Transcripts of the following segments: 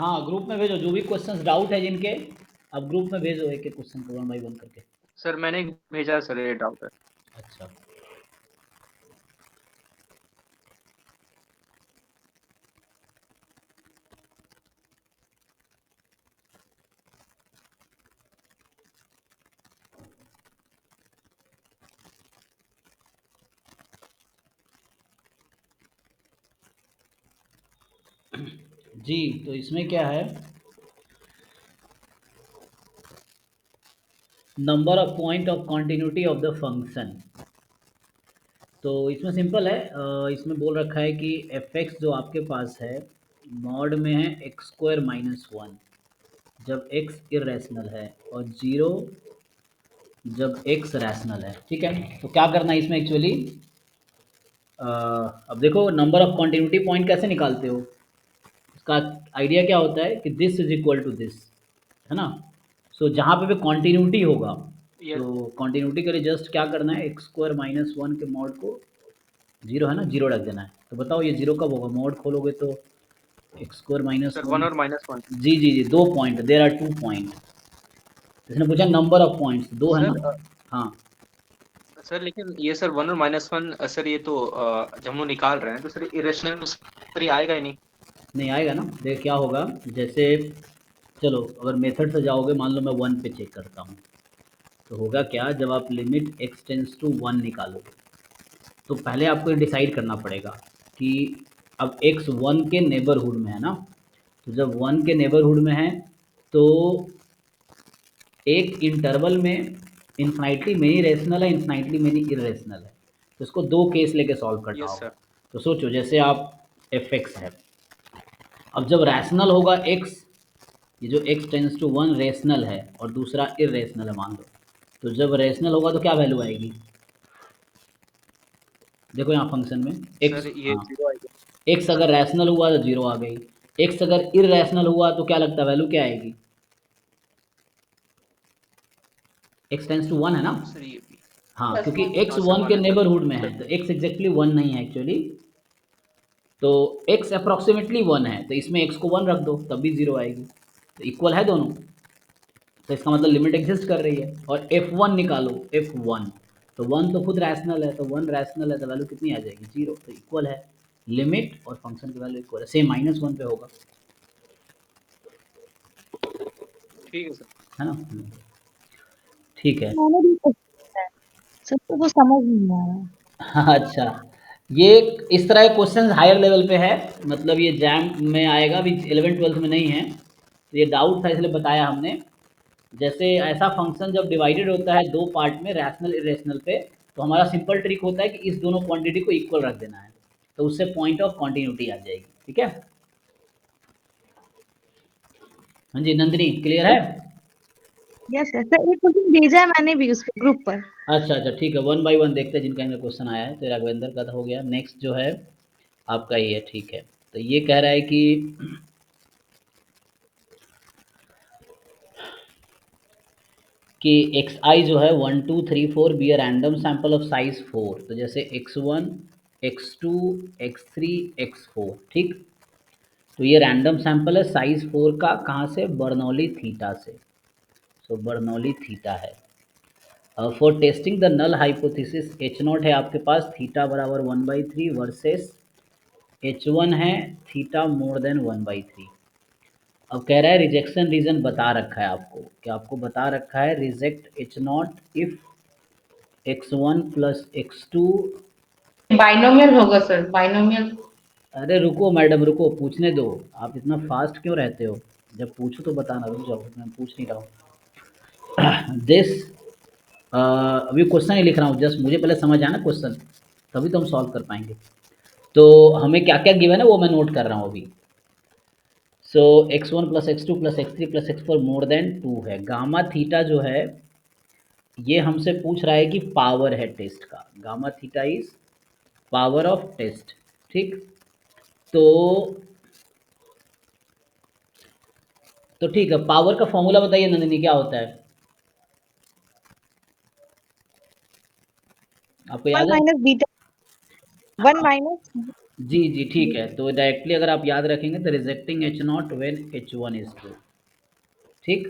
हाँ ग्रुप में भेजो, जो भी क्वेश्चंस डाउट है जिनके, अब ग्रुप में भेजो एक एक क्वेश्चन को 1 बाय 1 करके। सर मैंने भेजा सर, ये डाउट है। अच्छा जी, तो इसमें क्या है, number of point of continuity of the function. तो इसमें सिंपल है, इसमें बोल रखा है कि एफ एक्स जो आपके पास है मॉड में है एक्स स्क्वायर माइनस वन, जब एक्स इरेशनल है, और जीरो जब एक्स रैशनल है। ठीक है, तो क्या करना है इसमें एक्चुअली, अब देखो नंबर ऑफ कॉन्टिन्यूटी पॉइंट कैसे निकालते हो, इसका आइडिया क्या होता है कि this is equal to this, है ना। सो जहाँ पे भी कॉन्टिन्यूटी होगा, यस तो कॉन्टिन्यूटी के लिए जस्ट क्या करना है, एक्स स्क्वायर माइनस वन के मॉड को जीरो, है ना, जीरो रख देना है। तो बताओ ये जीरो कब होगा, मॉड खोलोगे तो x square minus sir, one. 1 और -1। जी जी जी, 2 पॉइंट, देर आर 2 पॉइंट। इसने पूछा नंबर ऑफ पॉइंट्स, दो है ना। सर हाँ सर लेकिन ये सर 1 और -1, सर ये तो जब हम लोग निकाल रहे हैं तो सर इरेशनल सर ये आएगा ही नहीं। नहीं आएगा ना, देख क्या होगा, जैसे चलो अगर मेथड से जाओगे, मान लो मैं वन पे चेक करता हूँ, तो होगा क्या, जब आप limit x tends to one निकालोगे, तो पहले आपको ये डिसाइड करना पड़ेगा कि अब एक्स वन के नेबरहुड में है ना, तो जब वन के नेबरहुड में है, तो एक इंटरवल में इन्फाइनटली मेनी रेशनल है, इन्फाइनटली मेनी इरेशनल है, तो इसको दो केस लेके सॉल्व करना यस होगा। सर। तो सोचो जैसे आप एफ एक्स है, अब जब रैशनल होगा एक्स, ये जो x tends to one rational है और दूसरा इरेशनल है मान लो, तो जब रेशनल होगा तो क्या वैल्यू आएगी, देखो यहाँ फंक्शन में एक्स, सर ये हाँ 0 आएगा। एक्स अगर रैशनल हुआ तो जीरो आ गई, एक्स अगर इरेशनल हुआ तो क्या लगता है वैल्यू क्या आएगी, एक्स टेंस टू वन है ना। सर ये भी। हाँ क्योंकि एक्स हाँ सर, वन 1 के है सर। नेबरहुड में है, तो एक्स एग्जैक्टली वन नहीं है एक्चुअली, तो एक्स अप्रॉक्सीमेटली वन है, तो इसमें एक्स को वन रख दो तब भी जीरो आएगी, तो इक्वल है दोनों, तो इसका मतलब लिमिट एग्जिस्ट कर रही है। और एफ वन निकालो, एफ वन, तो वन तो खुद रैशनल है, तो वन रैशनल है तो वैल्यू कितनी आ जाएगी, जीरो, तो इक्वल है, लिमिट और फंक्शन की वैल्यू इक्वल है, सेम माइनस वन पे होगा, ठीक है सर। है ना। ठीक है। मैंने भी सोचा है, सबको कुछ समझ नहीं आ रहा। हाँ अच्छा, ये इस तरह के क्वेश्चन हायर लेवल पे है, मतलब ये जैम में आएगा, अभी 11th 12th में नहीं है, तो ये डाउट था इसलिए बताया हमने। जैसे ऐसा फंक्शन जब डिवाइडेड होता है दो पार्ट में, रैशनल इरेशनल पे, तो हमारा सिंपल ट्रिक होता है कि इस दोनों क्वांटिटी को इक्वल रख देना है, तो उससे पॉइंट ऑफ कॉन्टिन्यूटी आ जाएगी। ठीक है, हाँ जी नंदिनी क्लियर है। यस सर, एक क्वेश्चन भेजा है मैंने भी उस ग्रुप पर। अच्छा अच्छा ठीक है, 1 बाय 1 देखते हैं जिनका इनमें क्वेश्चन आया है। तो राघवेंद्र का तो हो गया, नेक्स्ट जो है आपका ये है। ठीक है, तो ये कह रहा है कि एक्स आई जो है 1 2 3 4 be a random sample of size 4, तो जैसे x1 x2 x3 x4, ठीक। तो ये रैंडम सैंपल है साइज 4 का, कहाँ से, बर्नौली थीटा से, सो बर्नौली थीटा है। For testing the null hypothesis H not है आपके पास थीटा बराबर 1/3 वर्सेस एच वन है थीटा मोर देन 1/3। अब कह रहा है रिजेक्शन रीजन बता रखा है आपको, क्या आपको बता रखा है, reject H not if x1 plus x2। Binomial होगा सर, बाइनोमियल। अरे रुको मैडम रुको, पूछने दो, आप इतना फास्ट क्यों रहते हो, जब पूछो तो बताना, रुक जाओ मैं पूछ नहीं रहा हूँ। दिस अभी क्वेश्चन ही लिख रहा हूँ, जस्ट मुझे पहले समझ आना क्वेश्चन, तभी तो हम सॉल्व कर पाएंगे। तो हमें क्या क्या गिवन है वो मैं नोट कर रहा हूँ अभी। सो x1 plus x2 plus x3 plus x4 मोर देन 2 है, गामा थीटा जो है ये हमसे पूछ रहा है कि पावर है टेस्ट का, gamma theta is power of test, ठीक। तो ठीक है, पावर का फॉर्मूला बताइए नंदिनी क्या होता है, आपको वन याद है। माइनस बीटा, वन माइनस जी जी ठीक है, तो डायरेक्टली अगर आप याद रखेंगे तो rejecting H not when H one is true, ठीक।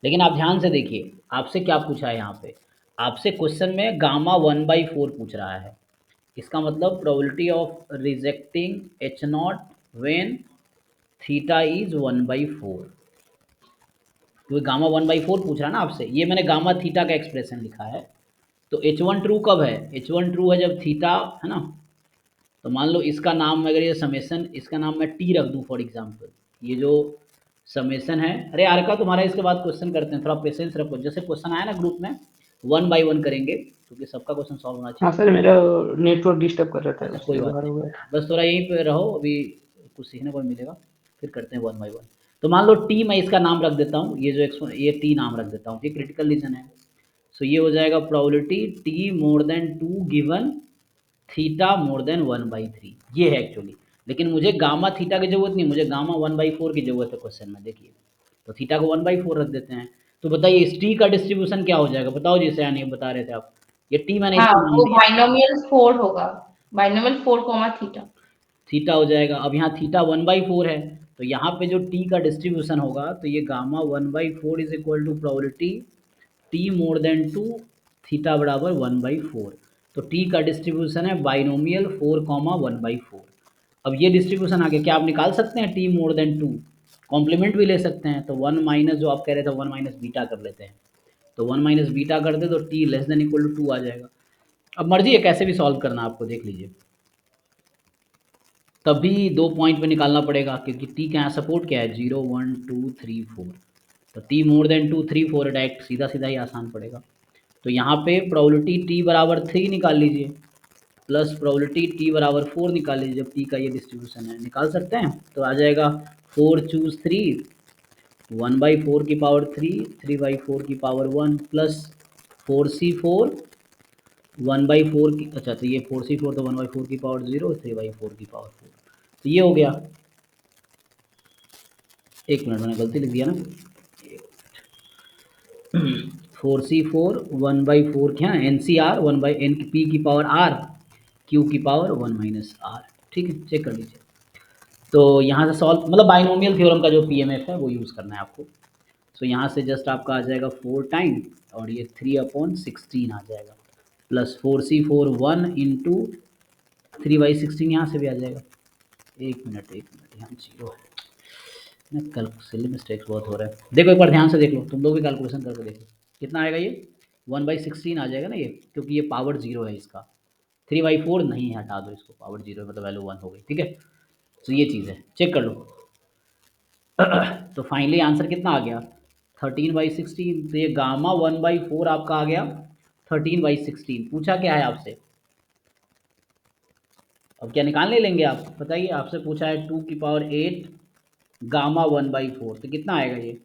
लेकिन आप ध्यान से देखिए आपसे क्या पूछा है यहाँ पे, आपसे क्वेश्चन में गामा 1/4 पूछ रहा है, इसका मतलब probability of rejecting H not when theta is 1/4, क्योंकि गामा 1/4 पूछ रहा है ना आपसे, ये मैंने गामा थीटा का एक्सप्रेशन लिखा है। तो एच वन ट्रू कब है, एच वन ट्रू है जब थीटा, है ना। तो मान लो इसका नाम अगर ये समेसन, इसका नाम मैं टी रख दूँ फॉर एग्जाम्पल, ये जो समेसन है, अरे यार का तुम्हारा इसके बाद क्वेश्चन करते हैं, थोड़ा पेशेंस रखो, जैसे क्वेश्चन आया ना ग्रुप में 1 बाई 1 करेंगे क्योंकि सबका क्वेश्चन सॉल्व होना हाँ चाहिए। सर, मेरा नेटवर्क डिस्टर्ब कर रहा था, अच्छा कोई इसलिए बात बाहर नहीं, हो गया। बस थोड़ा यहीं पे रहो, अभी कुछ सीखने को मिलेगा, फिर करते हैं 1 बाई 1। तो मान लो टी, मैं इसका नाम रख देता हूँ, ये जो ये टी नाम रख देता हूँ, ये क्रिटिकल रीजन है। सो ये हो जाएगा probability t more than 2 given theta more than 1/3, ये है एक्चुअली। लेकिन मुझे गामा थीटा की जरूरत नहीं, मुझे गामा 1/4 की जरूरत है क्वेश्चन में, देखिए। तो थीटा को 1/4 रख देते हैं। तो बताइए इस टी का डिस्ट्रीब्यूशन क्या हो जाएगा, बताओ जैसे यानी बता रहे थे आप, ये टी मैंने हाँ, इसका नाम वो दिया, बाइनोमियल 4 होगा, बाइनोमियल 4 थीटा। थीटा हो जाएगा। अब यहाँ थीटा 1/4 है, तो यहाँ पे जो टी का डिस्ट्रीब्यूशन होगा, तो ये gamma 1/4 is equal to probability t more than 2 theta बराबर 1/4। तो टी का डिस्ट्रीब्यूशन है बाइनोमियल 4, 1/4। अब ये डिस्ट्रीब्यूशन आगे क्या आप निकाल सकते हैं, टी मोर देन 2 कॉम्प्लीमेंट भी ले सकते हैं, तो 1 माइनस जो आप कह रहे थे 1 माइनस बीटा कर लेते हैं, तो 1 माइनस बीटा कर दे तो t less than equal to 2 आ जाएगा। अब मर्जी है कैसे भी सॉल्व करना आपको, देख लीजिए। तभी 2 पॉइंट पे निकालना पड़ेगा क्योंकि टी का यहाँ सपोर्ट क्या है, 0 1 2 3 4, तो टी मोर देन 2 3 4 डायरेक्ट सीधा सीधा ही आसान पड़ेगा। तो यहाँ पे प्रोबेबिलिटी टी बराबर 3 निकाल लीजिए, प्लस प्रोबेबिलिटी टी बराबर 4 निकाल लीजिए, जब टी का ये डिस्ट्रीब्यूशन है, निकाल सकते हैं। तो आ जाएगा 4 चूज 3, 1/4 की पावर 3, 3/4 की पावर 1, प्लस 4c4 1/4 की, अच्छा तो ये 4c4 तो 1/4 की पावर 0, 3/4 की पावर 4, तो ये हो गया। एक मिनट मैंने गलती लिख दिया ना, 4c4 1/4 क्या n c r 1/n p की पावर आर क्यू की पावर 1 माइनस आर, ठीक है, चेक कर लीजिए। तो यहाँ से सॉल्व मतलब बाइनोमियल थ्योरम का जो पीएमएफ है वो यूज़ करना है आपको। सो यहाँ से जस्ट आपका आ जाएगा 4 टाइम और ये 3/16 आ जाएगा, प्लस 4c4 1 इंटू 3/16 यहाँ से भी आ जाएगा। एक मिनट यहाँ 0 है ना, कल सिली मिस्टेक्स बहुत हो रहा है, देखो एक बार ध्यान से देख लो, तुम लोग भी कैलकुलेशन करके देखो कितना आएगा, ये 1/16 आ जाएगा ना ये, क्योंकि ये पावर 0 है इसका, 3/4 नहीं है, हटा दो इसको, पावर 0 है मतलब वैल्यू 1 हो गई, ठीक है। तो ये चीज़ है, चेक कर लो। तो फाइनली आंसर कितना आ गया, 13/16। तो ये गामा 1/4 आपका आ गया 13/16। पूछा क्या है आपसे, अब क्या निकालने लेंगे आप, बताइए। आपसे पूछा है 2 की पावर 8 गामा 1/4, तो कितना आएगा ये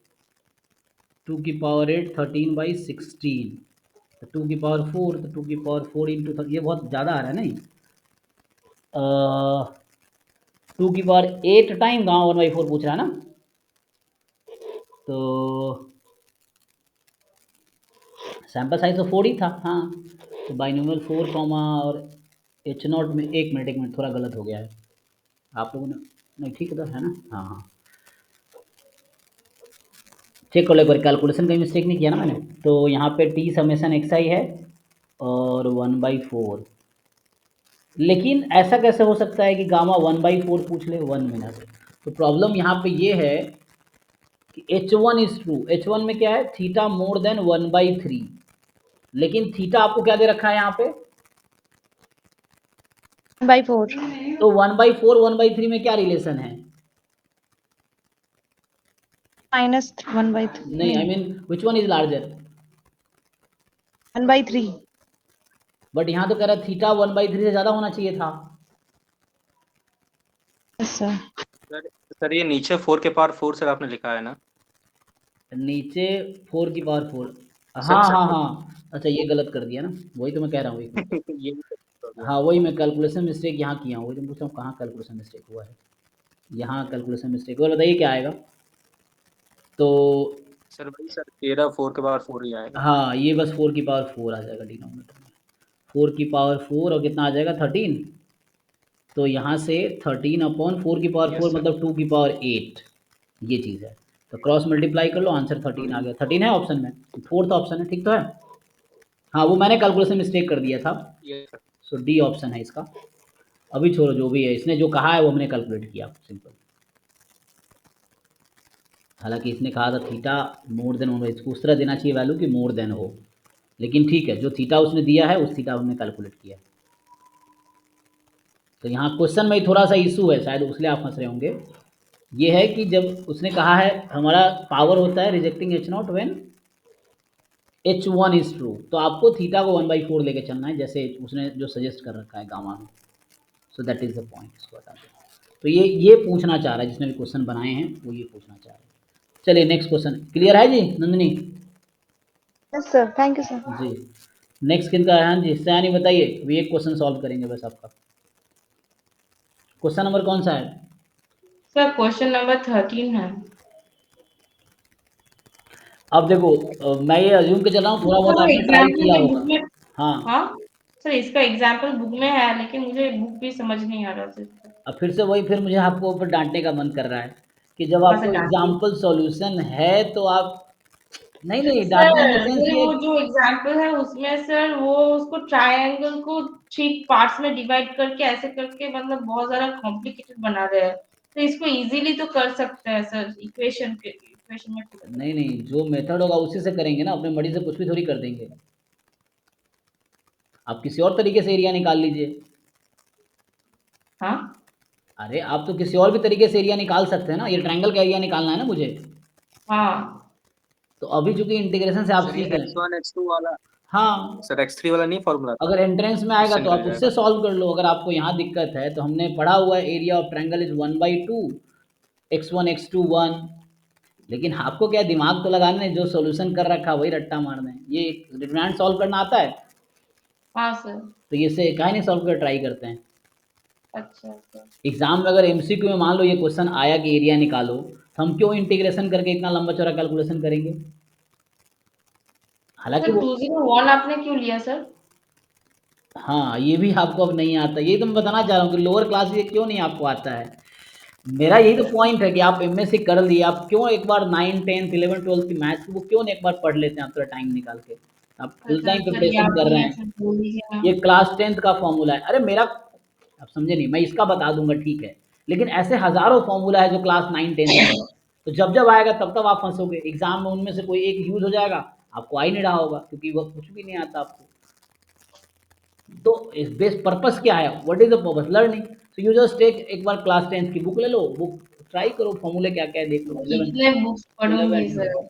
2 की पावर 8 13/16, तो 2 की पावर 4, तो 2 की पावर 4 इंटू, ये बहुत ज़्यादा आ रहा है नहीं, 2 की पावर 8 टाइम गामा 1/4 पूछ रहा है ना, तो सैम्पल साइज तो 4 ही था, हाँ। तो बाइनोमियल 4 कॉमा और एच नॉट में, एक मिनट थोड़ा गलत हो गया है आप लोगों ने, नहीं ठीक है ना, हाँ हाँ चेक कर लो एक बार, कैलकुलेशन कहीं मिस्टेक नहीं किया ना मैंने। तो यहाँ पे टी समेसन एक्स आई है और 1/4, लेकिन ऐसा कैसे हो सकता है कि गामा 1/4 पूछ ले, 1 मिनट। तो प्रॉब्लम यहाँ पे ये है कि H1 इज ट्रू, H1 में क्या है, थीटा मोर देन 1/3, लेकिन थीटा आपको क्या दे रखा है यहाँ पे, 1/4 तो 1/4 1/3 में क्या रिलेशन है, माइनस 1/3 नहीं I mean which one is larger, 1/3। But यहाँ तो कह रहा है थीटा 1/3 से ज़्यादा होना चाहिए था। Yes sir. सर ये नीचे 4 के पावर 4 सर आपने लिखा है ना, नीचे 4 की पावर 4, सर हाँ सर हाँ हाँ, अच्छा ये गलत कर दिया ना, वही तो मैं कह रहा हूँ, एक मिनट। ये भी हो गया। हाँ वही मैं कैलकुलेशन मिस्टेक यहाँ किया हूँ, वही तो पूछ रहा हूँ कहाँ कैलकुलेशन मिस्टेक हुआ है, यहाँ कैलकुलेशन मिस्टेक हुआ, बताइए क्या आएगा। तो सर वही सर 13 4 के पावर 4 ही आएगा। हाँ ये बस 4 की पावर 4 आ जाएगा डिनोमिनेटर में, 4 की पावर 4 और कितना आ जाएगा 13, तो यहाँ से 13/4 की पावर Yes, 4 sir. मतलब 2 की पावर 8, ये चीज़ है। तो क्रॉस मल्टीप्लाई कर लो, आंसर 13 आ गया। 13 है ऑप्शन में, फोर्थ ऑप्शन है, ठीक तो है। हाँ वो मैंने कैलकुलेशन मिस्टेक कर दिया था, Yes, sir. सो डी ऑप्शन है इसका। अभी छोड़ो जो भी है, इसने जो कहा है वो हमने कैलकुलेट किया, सिंपल। हालांकि इसने कहा था थीटा मोर देन होगा, इसको उस तरह देना चाहिए वैल्यू कि मोर देन हो, लेकिन ठीक है जो थीटा उसने दिया है उस थीटा हमने कैलकुलेट किया। तो यहाँ क्वेश्चन में थोड़ा सा इशू है, शायद उसलिए आप फंस रहे होंगे। ये है कि जब उसने कहा है हमारा पावर होता है rejecting H0 when H1 is true, तो आपको थीटा को 1/4 लेके चलना है, जैसे उसने जो सजेस्ट कर रखा है गामा में। So that is the point, इसको बता दें। तो ये पूछना चाह रहा है, जिसने भी क्वेश्चन बनाए हैं वो ये पूछना चाह रहे हैं। चलिए नेक्स्ट क्वेश्चन क्लियर है जी Nandini? Yes sir, thank you sir. जी नेक्स्ट किनका है? हाँ जी सयानी बताइए, अभी एक क्वेश्चन सॉल्व करेंगे बस आपका। क्वेश्चन नंबर कौन सा है? सर क्वेश्चन नंबर 13 है। अब देखो मैं ये अज्यूम के चल रहा हूँ थोड़ा बहुत आपने ट्राई किया बुक होगा। में, हाँ हाँ सर इसका एग्जाम्पल बुक में है लेकिन मुझे बुक भी समझ नहीं आ रहा सर। अब फिर से वही, फिर मुझे आपको ऊपर डांटने का मन कर रहा है कि जब हाँ आपको सर डांटिए। एग्जाम्पल सॉल्यूशन है तो आप नहीं डांटने in the sir sense sir ये। वो जो एग्जाम्पल है उसमें सर वो उसको ट्रायंगल को 3 पार्ट्स में डिवाइड करके ऐसे करके मतलब बहुत ज्यादा कॉम्प्लिकेटेड बना रहे हैं, तो इसको इजीली तो कर सकते हैं सर, इक्वेशन में put करके। नहीं जो मेथड होगा उसी से करेंगे ना, अपने मर्जी से कुछ भी थोड़ी कर देंगे। आप किसी और तरीके से एरिया निकाल लीजिए। हाँ अरे आप तो किसी और भी तरीके से एरिया निकाल सकते हैं ना, ये ट्रायंगल का एरिया निकालना है ना मुझे। हाँ तो अभी चूंकि इंटीग्रेशन से आप सर ये सीख रहे हैं। x1 x2 वाला, हाँ सर x3 वाला नहीं फॉर्मूला था, अगर एंट्रेंस में आएगा उससे तो आप निकल उससे जाएगा। सॉल्व कर लो। अगर आपको यहाँ दिक्कत है तो हमने पढ़ा हुआ है area of triangle is 1/2 x1 x2 1, लेकिन आपको क्या दिमाग तो लगाना है, जो सॉल्यूशन कर रखा है वही रट्टा मारना है। ये डिटरमिनेंट सॉल्व करना आता है हाँ सर। तो ये से काहे नहीं सॉल्व कर ट्राई करते हैं। अच्छा सर। एग्जाम में अगर एमसीक्यू में मान लो ये क्वेश्चन आया कि एरिया निकालो, तो हम क्यों इंटीग्रेशन करके इतना लंबा चौड़ा कैलकुलेशन करेंगे? हालांकि सर वो 201 आपने क्यों लिया सर? हाँ ये भी आपको अब नहीं आता, ये तो मैं बताना चाह रहा हूँ कि लोअर क्लास ये क्यों नहीं आपको आता है। मेरा यही तो पॉइंट है कि आप एमएससी कर लिए, आप क्यों एक बार 9 10 11 12 की मैथ्स वो क्यों नहीं एक बार पढ़ लेते हैं, आप थोड़ा टाइम निकाल के। आप फुल अच्छा टाइम सर प्रिपरेशन याद कर रहे नहीं है हैं। सर, बोल दीजिए ना। ये क्लास 10th का फॉर्मूला है। अरे मेरा आप समझे नहीं, मैं इसका बता दूंगा ठीक है, लेकिन ऐसे हजारों फॉर्मूला है जो क्लास 9 10th का है। तो जब जब आएगा तब तब आप फंसोगे, एग्जाम में उनमें से कोई एक यूज हो जाएगा, आपको आ ही नहीं रहा होगा क्योंकि वह कुछ भी नहीं आता आपको। तो इस बेस पर्पस क्या है, what is the purpose? Learning. So you just take एक बार क्लास 10th की बुक ले लो, बुक ट्राई करो, फॉर्मूले क्या क्या है देख लो। 11 इतने बुक्स पढ़ूंगी 11 सर।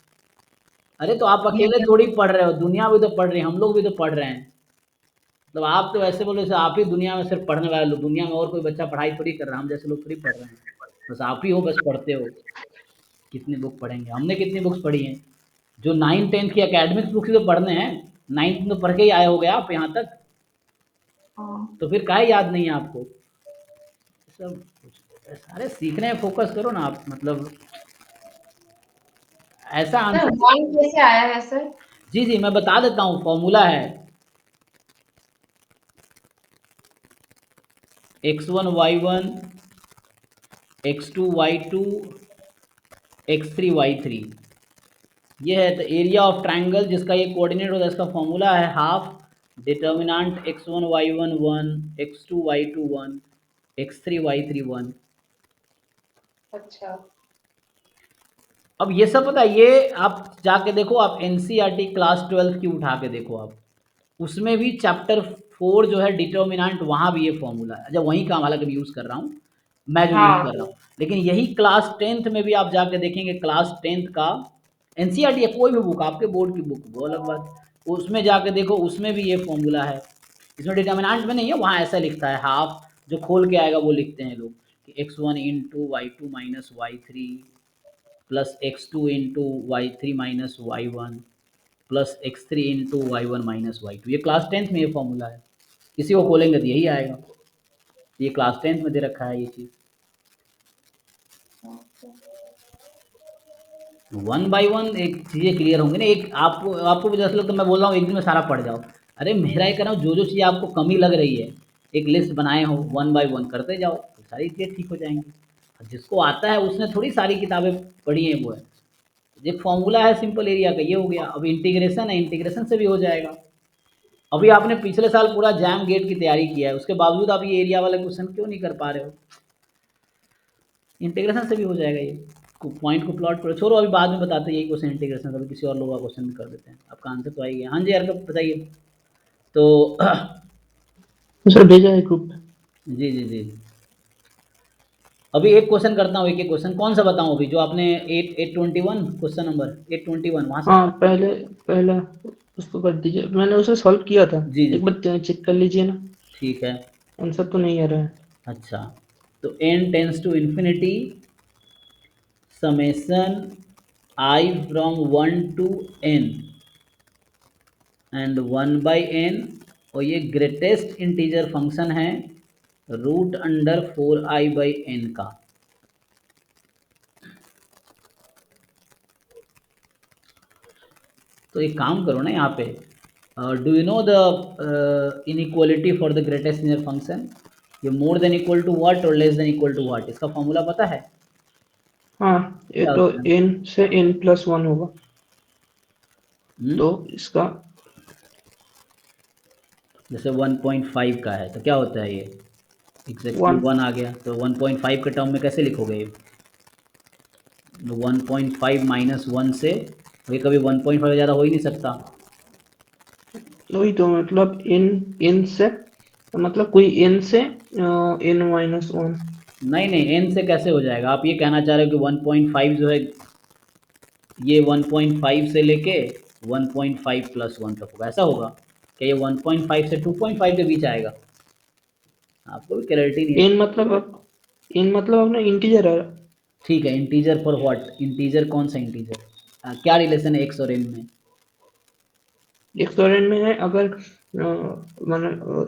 अरे तो आप अकेले थोड़ी पढ़ रहे हो, दुनिया भी तो पढ़ रही है, हम लोग भी तो पढ़ रहे हैं। मतलब आप तो ऐसे बोले जैसे आप ही दुनिया में सिर्फ पढ़ने वाले लोग, दुनिया में और कोई बच्चा पढ़ाई थोड़ी कर रहा है, हम जैसे लोग थोड़ी पढ़ रहे हैं। बस आप ही हो बस पढ़ते हो। कितनी बुक पढ़ेंगे, हमने कितनी बुक्स पढ़ी हैं? जो 9 10th की एकेडमिक्स बुक्स ही तो पढ़ने हैं, 9th में तो पढ़ के ही आए हो गए आप यहाँ तक, हाँ तो फिर काहे याद नहीं है आपको सब कुछ? सारे सीखने में फोकस करो ना आप, मतलब ऐसा सर आंसर। 1 कैसे आया है सर? जी जी मैं बता देता हूँ, फॉर्मूला है x1 y1 x2 y2 x3 y3, ये है। तो एरिया ऑफ ट्रायंगल जिसका ये कोऑर्डिनेट होता है, इसका फॉर्मूला है half determinant x1 y1 1 x2 y2 1 x3 y3 1। अच्छा अब ये सब पता है, ये आप जाके देखो, आप एनसीईआरटी क्लास 12 की उठा के देखो आप, उसमें भी चैप्टर 4 जो है डिटर्मिनेंट, वहाँ भी ये फॉर्मूला है। जब वहीं का हालांकि मैं यूज़ कर रहा हूँ, मैं जो यूज़ हाँ कर रहा हूँ, लेकिन यही क्लास 10th में भी आप जाके देखेंगे, क्लास 10th का एनसीईआरटी या कोई भी बुक, आपके बोर्ड की बुक वो अलग बात, उसमें जाके देखो, उसमें भी ये फॉर्मूला है। इसमें डिटर्मिनेंट में नहीं है, वहाँ ऐसा लिखता है हाफ, जो खोल के आएगा वो लिखते हैं लोग कि x1 into y2 minus y3 plus x2 into y3 minus y1 plus x3 into y1 minus y2। ये क्लास 10th में ये फॉर्मूला है, इसी को खोलेंगे तो यही आएगा। ये क्लास 10th में दे रखा है ये चीज़। 1 बाई 1 एक चीज़ें क्लियर होंगी ना, एक आपको भी जैसे लगता है मैं बोल रहा हूँ एक दिन में सारा पढ़ जाओ। अरे मेरा ये कह रहा हूँ जो जो चीज़ आपको कमी लग रही है, एक लिस्ट बनाए हो, 1 बाय 1 करते जाओ तो सारी चीज़ें ठीक हो जाएंगी। जिसको आता है उसने थोड़ी सारी किताबें पढ़ी हैं, वो है एक फॉर्मूला है सिंपल एरिया का, ये हो गया। अब इंटीग्रेशन है, इंटीग्रेशन से भी हो जाएगा। अभी आपने पिछले साल पूरा जैम गेट की तैयारी किया है, उसके बावजूद आप ये एरिया वाला क्वेश्चन क्यों नहीं कर पा रहे हो? इंटीग्रेशन से भी हो जाएगा। ये पॉइंट को प्लॉट करो, छोड़ो अभी बाद में बताते हैं यही क्वेश्चन इंटीग्रेशन, अभी किसी और लोग का क्वेश्चन भी कर देते हैं। आपका आंसर तो आ ही गया। हाँ जी यार, कब बताइए तो सर भेजा है ग्रुप में। जी जी जी, अभी एक क्वेश्चन करता हूँ, एक एक क्वेश्चन। कौन सा बताऊँ अभी? जो आपने 821 क्वेश्चन नंबर 821 वहाँ से। हाँ पहला उसको कर दीजिए, मैंने उसे सॉल्व किया था। जी जी एक बार चेक कर लीजिए ना, ठीक है। आंसर तो नहीं आ रहा है। अच्छा, तो n tends to infinity summation I from 1 to n and 1 by n, और ये ग्रेटेस्ट इंटीजर फंक्शन है root under 4i by n का। तो एक काम करो ना यहाँ पे, do you know the inequality for the greatest integer function? ये more than equal to what और less than equal to what, इसका फॉर्मूला पता है? हाँ, ये क्या तो होता है? n से n+1 होगा, तो इसका जैसे 1.5 का है तो क्या होता है ये? एग्जैक्टली 1 1 आ गया, तो 1.5 के टर्म में कैसे लिखोगे ये? 1.5 माइनस 1 से, ये कभी 1.5 ज़्यादा हो ही नहीं सकता। वही तो मतलब n से, मतलब कोई n से n-1। नहीं नहीं, n से कैसे हो जाएगा? आप ये कहना चाह रहे हो कि 1.5 जो है ये 1.5 से लेके 1.5 प्लस 1 तक होगा, ऐसा होगा क्या? ये 1.5 से 2.5 के बीच आएगा? आपको भी क्लैरिटी नहीं है। n मतलब अपना इंटीजर है। ठीक है, इंटीजर फॉर व्हाट? इंटीजर कौन सा इंटीजर? क्या रिलेशन है एक्स और एन में? एक तो n में है, अगर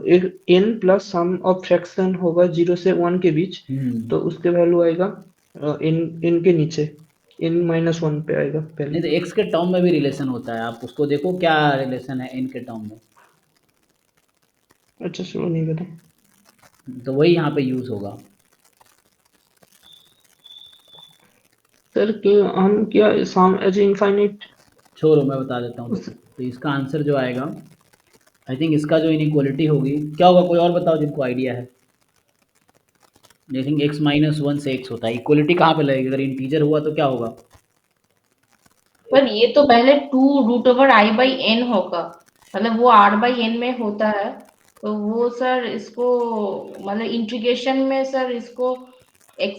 एक n plus sum of fraction होगा 0 से 1 के बीच, तो उसके वैल्यू आएगा n के नीचे n-1 पे आएगा नहीं पहले। तो एक्स के टर्म में भी रिलेशन होता है, आप उसको देखो क्या रिलेशन है एन के टर्म में, अच्छा चलो नहीं पता। तो वही यहाँ पे यूज होगा। सर कि हम क्या सम एज इनफाइनाइट। छोड़ो मैं बता देता हूँ। तो इसका आंसर जो आएगा, आई थिंक इसका जो इनइक्वालिटी होगी क्या होगा, कोई और बताओ जिनको आइडिया है। आई थिंक x माइनस 1 से x होता है। इक्वलिटी कहाँ पे लगेगी? अगर इंटीजर हुआ तो क्या होगा? पर ये तो पहले 2√i/n होगा, मतलब वो r/n में होता है, तो वो सर इसको मतलब इंटीग्रेशन में सर इसको x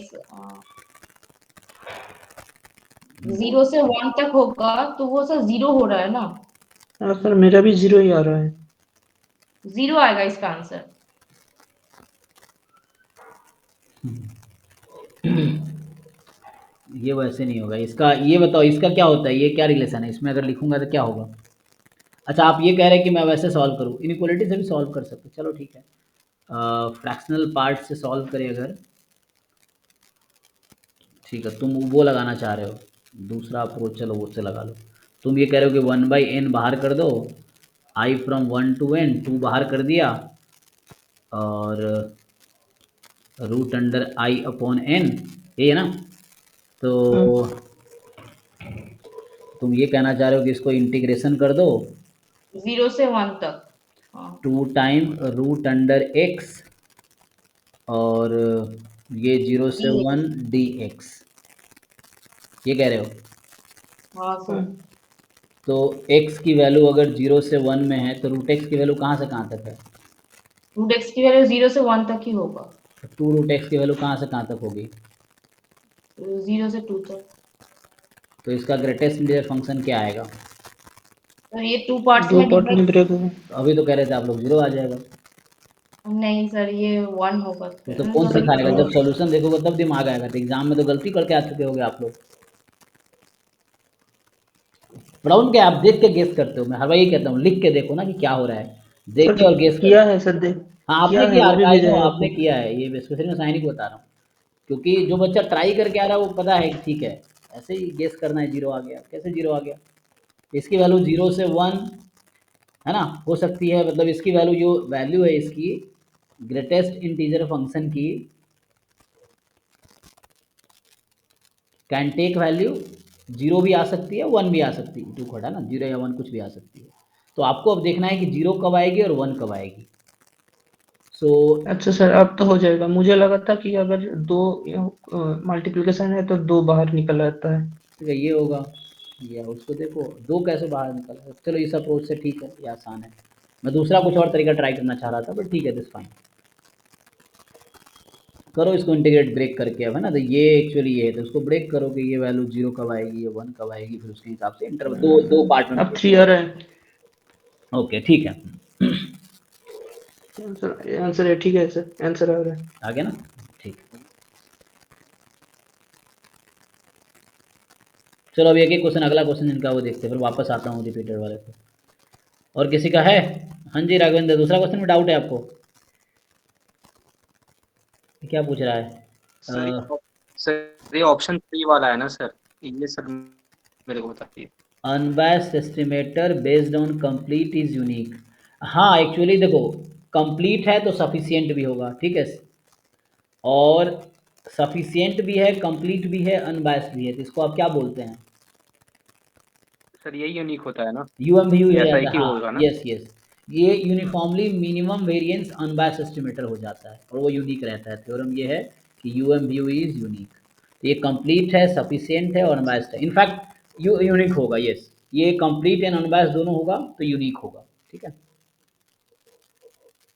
0 से 1 तक होगा, तो वो सर 0 हो रहा है ना, हाँ सर, मेरा भी 0 ही आ रहा है। 0 आएगा इसका आंसर। ये वैसे नहीं होगा इसका। ये बताओ इसका क्या होता है, ये क्या रिलेशन है इसमें? अगर लिखूंगा तो क्या होगा? अच्छा, आप ये कह रहे हैं कि मैं वैसे सॉल्व करूँ, इनइक्वालिटी से भी सॉल्व कर सकते, चलो ठीक है। फ्रैक्शनल पार्ट से सॉल्व करें अगर, ठीक है, तुम वो लगाना चाह रहे हो दूसरा अप्रोच, चलो वो से लगा लो। तुम ये कह रहे हो कि 1 बाई एन बाहर कर दो, आई फ्रॉम 1 टू n, 2 बाहर कर दिया, और रूट अंडर आई अपॉन n, ये है ना? तो तुम ये कहना चाह रहे हो कि इसको इंटीग्रेशन कर दो 0 से 1 तक। हाँ 2 टाइम रूट अंडर x, और ये 0 से 1 dx, ये कह रहे हो? हाँ सर, तो x की वैल्यू अगर 0 से 1 में है तो रूट x की वैल्यू कहाँ से कहाँ तक है? रूट एक्स की वैल्यू 0 से 1 तक ही होगा, तो 2 रूट x की वैल्यू कहाँ से कहाँ तक होगी? 0 से 2 तक। तो इसका ग्रेटेस्ट इंटीजर फंक्शन क्या आएगा? तो ये 2 पार्ट्स दो में पार्ट में डिवाइड। ब्रेक होगा। तो अभी तो कह रहे थे आप लोग 0 आ जाएगा। नहीं सर, ये 1 होगा तो कौन सर। सिखाएगा? जब सॉल्यूशन देखोगे तब दिमाग आएगा। तो एग्जाम में तो गलती करके आ चुके होगे आप लोग। प्रॉब्लम क्या है, आप देख के गेस करते हो। मैं हर बार ये कहता हूँ लिख के देखो ना कि क्या हो रहा है, देखे और गेस किया करो। है सर, देख हाँ आपने किया है, किया, वो भी आई भेजा नो है आपने आपको। किया है, ये स्पेशली मैं साइनी को बता रहा हूँ, क्योंकि जो बच्चा ट्राई करके आ रहा है वो पता है कि ठीक है ऐसे ही गेस करना है। 0 आ गया, कैसे 0 आ गया? इसकी वैल्यू 0 से 1 है ना, हो सकती है, मतलब इसकी वैल्यू जो वैल्यू है इसकी ग्रेटेस्ट इंटीजर फंक्शन की कैन टेक वैल्यू 0 भी आ सकती है, 1 भी आ सकती है, 2 खड़ा ना, 0 या 1 कुछ भी आ सकती है। तो आपको अब देखना है कि 0 कब आएगी और 1 कब आएगी। सो अच्छा सर, अब तो हो जाएगा। मुझे लगा था कि अगर दो मल्टीप्लिकेशन है तो दो बाहर निकल आता है। ठीक है, ये होगा, या उसको देखो 2 कैसे बाहर निकला। चलो इस अप्रोच से ठीक है, ये आसान है। मैं दूसरा कुछ और तरीका ट्राई करना चाह रहा था, बट ठीक है, दिस फाइन। करो इसको इंटीग्रेट ब्रेक करके अब, है ना। तो ये एक्चुअली ये है, तो उसको ब्रेक करो कि ये वैल्यू 0 कब आएगी, ये 1 कब आएगी, फिर उसके हिसाब से इंटरवल दो पार्ट में अब 3 आ रहा है। ओके ठीक है, आंसर आंसर है, ठीक है सर, आंसर आ रहा है। आ गया ना, ठीक। चलो अभी एक एक क्वेश्चन, अगला क्वेश्चन इनका वो देखते हैं, फिर वापस आता हूँ रिपीटर वाले पे। और किसी का है? हाँ जी राघवेंद्र, दूसरा क्वेश्चन में डाउट है आपको? क्या पूछ रहा है? सर ये ऑप्शन 3 वाला है ना सर, ये सर मेरे को बताइए। Unbiased estimator based on complete is unique. हाँ एक्चुअली देखो, कंप्लीट है तो सफिशियंट भी होगा, ठीक है, और सफिशियंट भी है, कंप्लीट भी है, अनबायस्ड भी है, तो इसको आप क्या बोलते हैं? सर यही यूनिक होता है ना, यूएमवीयू हो ऐसा जाता एक है, ही हाँ होगा ना। Yes yes. ये uniformly minimum variance unbiased estimator हो जाता है और वो यूनिक रहता है। थ्योरम ये है कि यूएमवीयू इज यूनिक। तो ये कंप्लीट है, सफिशिएंट है और अनबायस्ड है। इनफैक्ट यूनिक होगा, यस, ये कंप्लीट एंड अनबायस्ड दोनों होगा तो यूनिक होगा, ठीक है,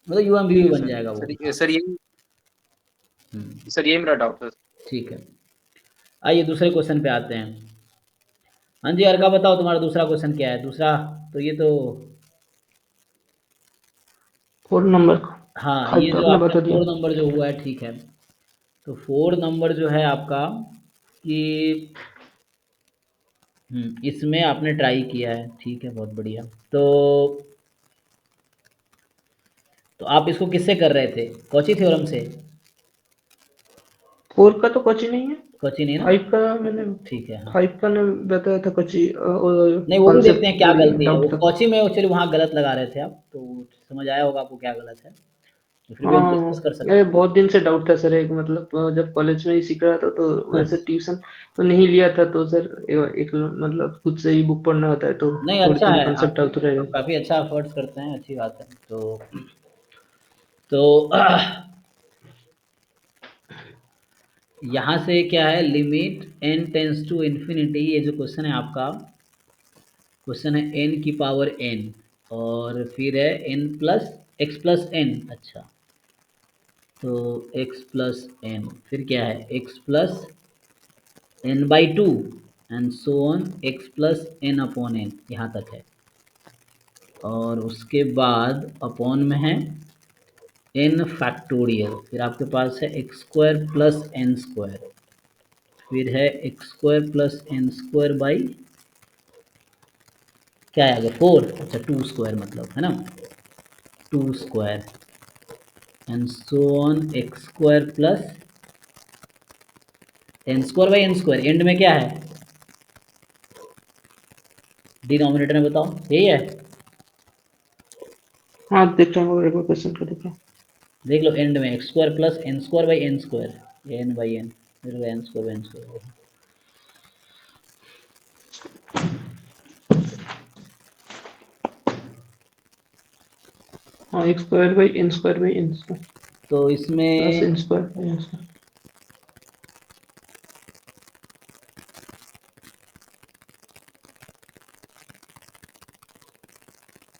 मतलब ठीक यूएमवीयू है बन सर। जाएगा वो। सर यही मेरा डाउट है। ठीक है, आइए दूसरे क्वेश्चन पे आते हैं। हाँ जी अर्का, बताओ तुम्हारा दूसरा क्वेश्चन क्या है? दूसरा तो ये तो 4 नंबर। हाँ, 5 ये तो जो आपने आपका बता दिया। 4 नंबर जो हुआ है, ठीक है। तो 4 नंबर जो है आपका कि इसमें आपने ट्राई किया है, ठीक है, बहुत बढ़िया। तो आप इसको किससे कर रहे थे? कॉची थ्योरम से? 4 का तो कोची नहीं है। कॉची नहीं ना, 5 का मैंने ठीक है, हाँ। 5 का ने बताया था कोची, नहीं वो भी देखते हैं कॉन्सेप्ट क्या गलती है, वो डाउट था। कॉची में एक्चुअली वहाँ गलत लगा रहे थे आप, तो समझ आया होगा आपको क्या गलत है, तो फिर भी हम हाँ, डिस्कस कर ये सकते बहुत दिन से डाउट था सर। एक मतलब जब कॉलेज में ही सीख रहा था तो हैं। वैसे ट्यूशन तो नहीं लिया था, तो सर एक मतलब खुद से ही बुक पढ़ना होता है, तो नहीं थोड़ी अच्छा थोड़ी है, कॉन्सेप्ट आप डाउट रहेगा। काफ़ी अच्छा एफर्ट्स करते हैं, अच्छी बात है। तो यहाँ से क्या है, limit n tends to infinity, ये जो क्वेश्चन है आपका, क्वेश्चन है n की पावर n, और फिर है n plus x plus n। अच्छा, तो x प्लस n, फिर क्या है x plus n by two and so on x plus n upon n, यहाँ तक है। और उसके बाद अपॉन में है n फैक्टोरियल, फिर आपके पास है x square plus n square, फिर है x square plus n square by क्या है आगे 4, अच्छा 2 स्क्वायर मतलब, है ना, 2 square and so on x square plus n square by n square. End में क्या है डिनोमिनेटर में, बताओ यही है? हाँ देख रहा हूँ, एक बार क्वेश्चन को देख रहा हूँ। देख लो, एंड में x square plus n square by n square, n by n, फिर n square by n square. हाँ, x square by n square by n square तो प्लस इसमें n square by n square.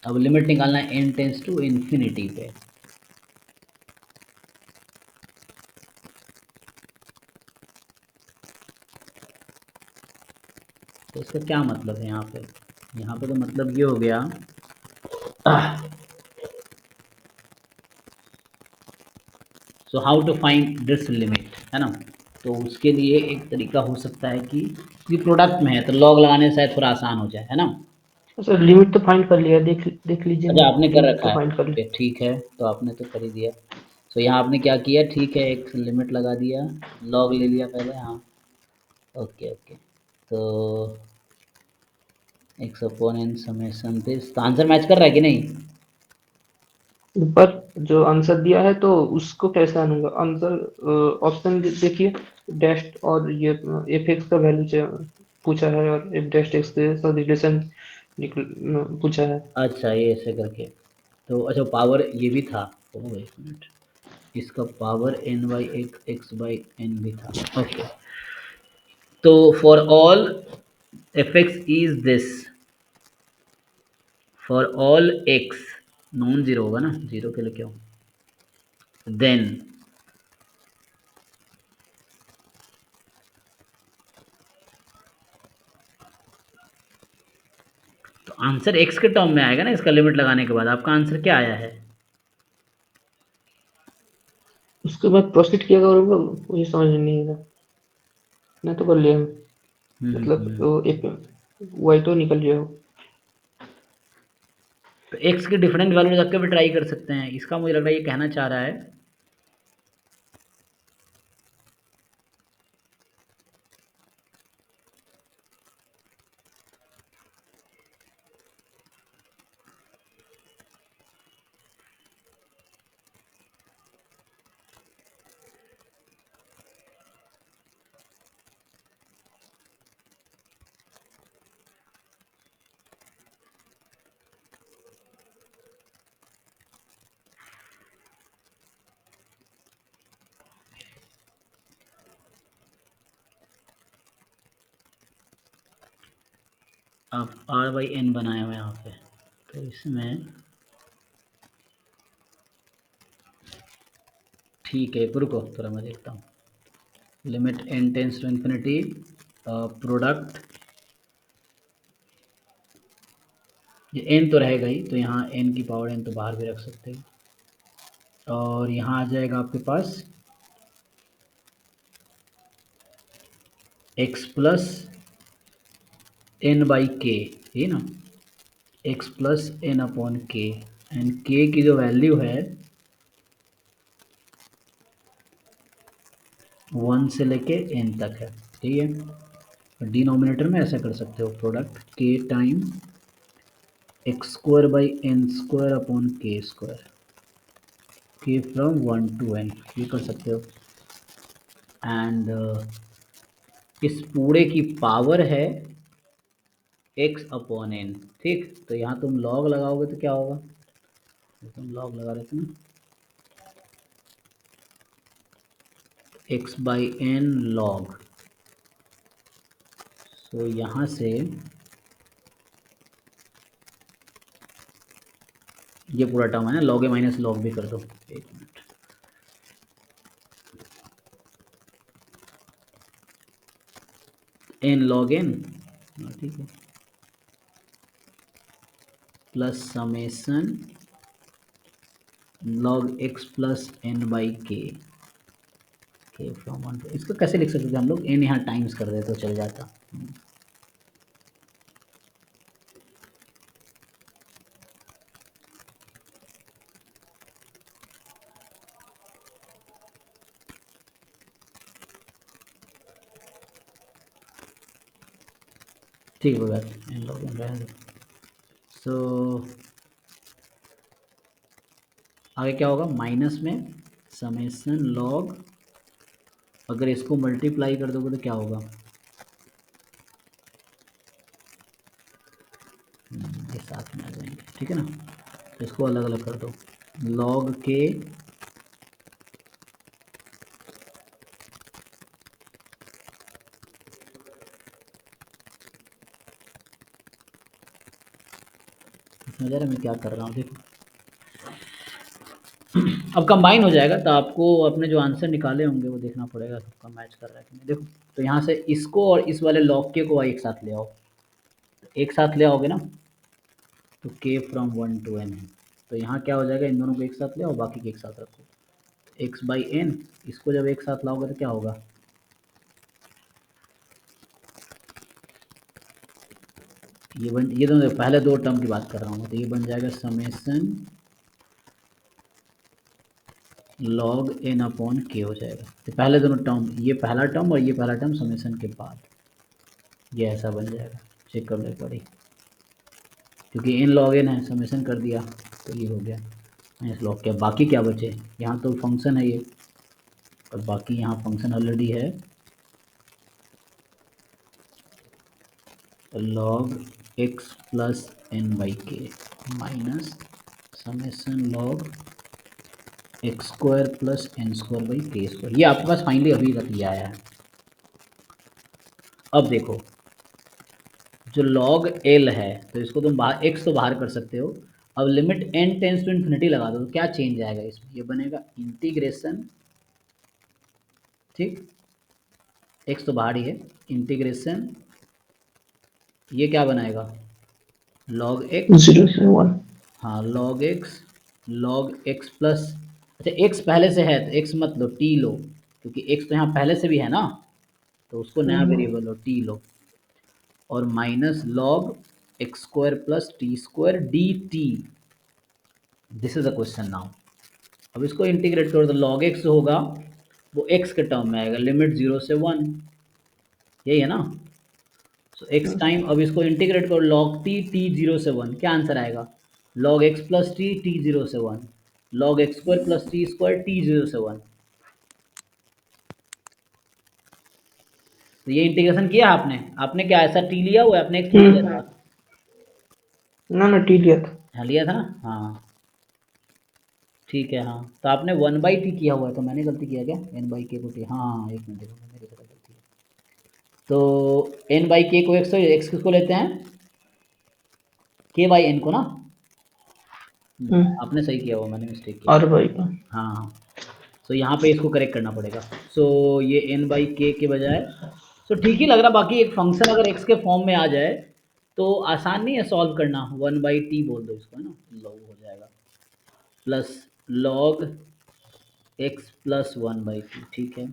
अब limit निकालना है n tends to infinity पे। तो इसका क्या मतलब है यहाँ पे? यहाँ पे तो मतलब ये हो गया, so how to find this limit, है ना। तो उसके लिए एक तरीका हो सकता है कि ये प्रोडक्ट में है तो लॉग लगाने से शायद थोड़ा आसान हो जाए, है ना। सर लिमिट तो फाइंड कर लिया, देख लीजिए अच्छा ना, आपने कर लिमिट रखा तो है, फाइंड कर ओके लिया। ठीक है, तो आपने तो कर ही दिया। तो यहाँ आपने क्या किया, ठीक है, एक लिमिट लगा दिया, लॉग ले लिया पहले, हाँ ओके ओके। तो x upon n summation this, तो आंसर मैच कर रहा है कि नहीं? ऊपर जो आंसर दिया है तो उसको कैसे आनूंगा आंसर? ऑप्शन देखिए, डैश और ये एफ एक्स का वैल्यू पूछा है और एफ डैश एक्स के साथ रिलेशन पूछा है। अच्छा, ये ऐसे करके, तो अच्छा पावर ये भी था। ओह एक मिनट, इसका power n by x by n भी था। ओके, तो for all f x is this, for all x non zero होगा ना, जीरो के लिए क्यों, देन तो आंसर एक्स के टर्म में आएगा ना, इसका लिमिट लगाने के बाद आपका आंसर क्या आया है? उसके बाद प्रोसीड किया करूँगा, मुझे समझ में नहीं आया। मैं तो कर लिया हूँ, मतलब वो एक वाई तो निकल गया हो। तो एक्स की डिफरेंट वैल्यू रख के भी ट्राई कर सकते हैं, इसका मुझे लग रहा है ये कहना चाह रहा है आप आर बाई एन बनाए हुए यहाँ पे, तो इसमें ठीक है, रुको थोड़ा मैं देखता हूँ। Limit n tends to infinity, product, ये एन तो रहेगा ही, तो यहाँ एन की पावर एन तो बाहर भी रख सकते हैं, और यहाँ आ जाएगा आपके पास एक्स प्लस एन बाई के, ये ना, एक्स प्लस एन अपॉन के, एंड के की जो वैल्यू है 1 से लेके एन तक है, ठीक है। डिनोमिनेटर में ऐसा कर सकते हो, प्रोडक्ट के time x square by n square upon k square, k from 1 to n, ये कर सकते हो। एंड इस पूरे की पावर है एक्स अपॉन एन, ठीक। तो यहाँ तुम लॉग लगाओगे तो क्या होगा, तुम लॉग लगा रहे थे ना, एक्स बाई एन लॉग, तो यहाँ से ये पूरा टर्म है ना, लॉग ए माइनस लॉग भी कर दो, एक मिनट, एन लॉग एन, ठीक है, plus summation log x plus n by k from 1 to, इसको कैसे लिख सकते थे हम लोग, एन यहाँ टाइम्स कर देते तो चल जाता। ठीक है, एन लॉग एन रहने दो। सो आगे क्या होगा, माइनस में समेसन लॉग, अगर इसको मल्टीप्लाई कर दोगे तो क्या होगा, ये साथ में आ जाएंगे, ठीक है ना, तो इसको अलग अलग कर दो, लॉग के समझ रहा है मैं क्या कर रहा हूँ, देखो अब कंबाइन हो जाएगा, तो आपको अपने जो आंसर निकाले होंगे वो देखना पड़ेगा सबका मैच कर रहा है कि नहीं। देखो, तो यहाँ से इसको और इस वाले लॉग के को एक साथ ले आओ, एक साथ ले आओगे ना, तो के फ्रॉम 1 टू एन है, तो यहाँ क्या हो जाएगा, इन दोनों को एक साथ ले आओ, बाकी के एक साथ रखो, एक्स बाई एन, इसको जब एक साथ लाओगे तो क्या होगा, ये दोनों पहले दो टर्म की बात कर रहा हूँ, तो ये बन जाएगा समेसन लॉग एन अपॉन के हो जाएगा, तो पहले दोनों टर्म, ये पहला टर्म और ये पहला टर्म समेसन के बाद, ये ऐसा बन जाएगा, चेक करने पड़ी, क्योंकि एन लॉग एन है, समेसन कर दिया तो ये हो गया। इस लॉग के बाकी क्या बचे, यहाँ तो फंक्शन है ये, और बाकी यहाँ फंक्शन ऑलरेडी है, log x plus n by k minus summation log x square plus n square by k square. ये आपके पास फाइनली अभी तक ये आया है। अब देखो जो log l है तो इसको तुम बाहर x तो बाहर कर सकते हो। अब limit n tends to infinity लगा दो तो क्या चेंज आएगा इसमें, ये बनेगा इंटीग्रेशन, ठीक, x तो बाहर ही है, इंटीग्रेशन ये क्या बनाएगा log x, 0 से 1। हाँ log x प्लस, अच्छा x पहले से है तो x मत लो t लो, क्योंकि x तो यहाँ पहले से भी है ना, तो उसको नया वेरिएबल लो t लो, और minus log x square plus T square D T. This is a question now. अब इसको इंटीग्रेट करो तो log x होगा वो x के टर्म में आएगा, लिमिट 0 से 1, यही है ना। सो x टाइम, अब इसको इंटीग्रेट करो log t t 0 से 1, क्या आंसर आएगा log x plus T T 0 से 1, log x square plus T square T 0 से 1। तो ये इंटीग्रेशन किया आपने, आपने क्या ऐसा टी लिया हुआ है, आपने x लिया था, ना ना टी लिया था। हाँ लिया था ना, हाँ ठीक है। हाँ तो आपने 1/t किया हुआ है, तो मैंने गलती किया क्या, n बाई के को t, हाँ एक मिनट देखो मेरी तरफ गलती है। तो n बाई के को x, तो x किसको लेते हैं k बाई n को ना, आपने सही किया हुआ, मैंने मिस्टेक किया। और भाई का हाँ सो यहाँ पे इसको करेक्ट करना पड़ेगा। सो ये n बाई के बजाय, सो ठीक ही लग रहा, बाकी एक फंक्शन अगर x के फॉर्म में आ जाए तो आसान नहीं है सॉल्व करना, 1/t बोल दो इसको, है ना, लॉग हो जाएगा plus log x plus 1/t, ठीक है,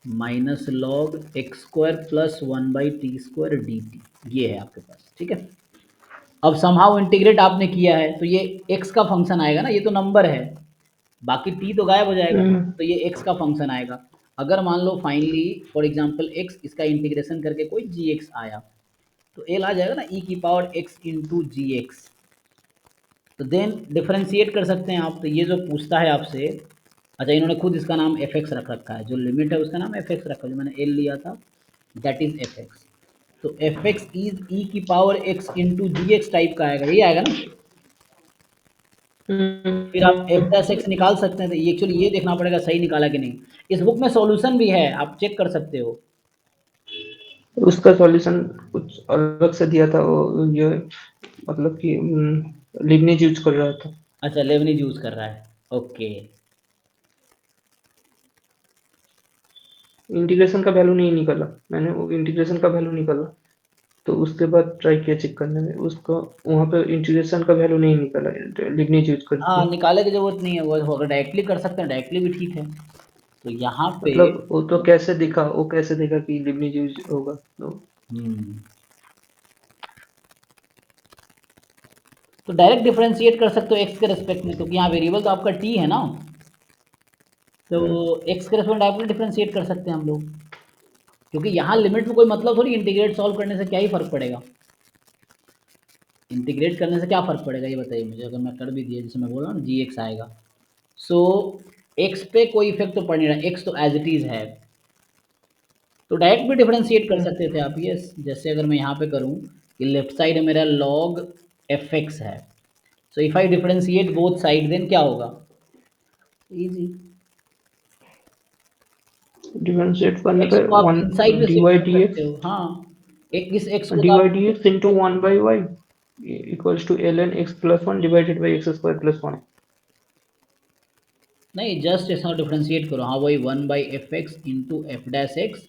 minus log x square plus 1/t square D T, ये है आपके पास, ठीक है। अब समहाउ इंटीग्रेट आपने किया है तो ये x का फंक्शन आएगा ना, ये तो नंबर है, बाकी t तो गायब हो जाएगा, तो ये x का फंक्शन आएगा। अगर मान लो फाइनली फॉर एग्जांपल x इसका इंटीग्रेशन करके कोई gx आया तो l आ जाएगा ना e की पावर x इंटू जी एक्स, तो देन डिफरेंशिएट कर सकते हैं आप। तो ये जो पूछता है आपसे, अच्छा इन्होंने खुद इसका नाम एफ एक्स रख रखा है, जो लिमिट है उसका नाम एफ एक्स रखा है, जो मैंने एल लिया था दैट इज एफ एक्स। तो एफ एक्स इज ई की पावर एक्स इंटू जी एक्स टाइप का आएगा, यही आएगा ना। फिर आप एफ डैश एक्स निकाल सकते हैं, तो एक्चुअली ये देखना पड़ेगा सही निकाला कि नहीं। इस बुक में सॉल्यूशन भी है, आप चेक कर सकते हो। उसका सॉल्यूशन कुछ अलग से दिया था, वो ये मतलब कि लिबनिज यूज कर रहा था। अच्छा लेबनिज यूज कर रहा है, ओके। इंटीग्रेशन का वैल्यू नहीं निकला, मैंने वो इंटीग्रेशन का वैल्यू निकाला तो उसके बाद ट्राई किया चेक करने में, उसको वहाँ पे इंटीग्रेशन का वैल्यू नहीं निकला, लिबनिज यूज कर हाँ दिया। निकाले की जरूरत नहीं है, वो अगर डायरेक्टली कर सकते हैं डायरेक्टली भी ठीक है। तो यहाँ पे मतलब वो तो कैसे दिखा, वो कैसे देखा कि लिबनिज यूज होगा तो डायरेक्ट डिफरेंशिएट कर सकते हो एक्स के रेस्पेक्ट में, क्योंकि यहाँ वेरिएबल तो आपका टी है ना, तो एक्स के रेस्पेक्ट डायरेक्टली डिफरेंशिएट कर सकते हैं हम लोग, क्योंकि यहाँ लिमिट में कोई मतलब थोड़ी, इंटीग्रेट सॉल्व करने से क्या ही फर्क पड़ेगा, इंटीग्रेट करने से क्या फर्क पड़ेगा ये बताइए मुझे। अगर मैं कर भी दिया जैसे मैं बोल रहा हूँ जी एक्स आएगा, सो एक्स पे कोई इफेक्ट तो पड़ नहीं रहा, एक्स तो एज इट इज है, तो डायरेक्ट भी डिफरेंशिएट कर सकते थे आप। ये जैसे अगर मैं यहाँ पे करूँ कि लेफ्ट साइड है मेरा log एफ एक्स है, so if I differentiate both side then क्या होगा, इजी, डिफरेंशिएट करने पे को आप 1 इनसाइड में dy शिफ्ट कर dx सकते हो। हाँ एक इस x को dy तो आप dx into 1 by y equals to ln x plus 1 divided by x square plus 1। नहीं, जस्ट ऐसा डिफरेंशिएट करो, हाँ वही 1/fx into F dash x,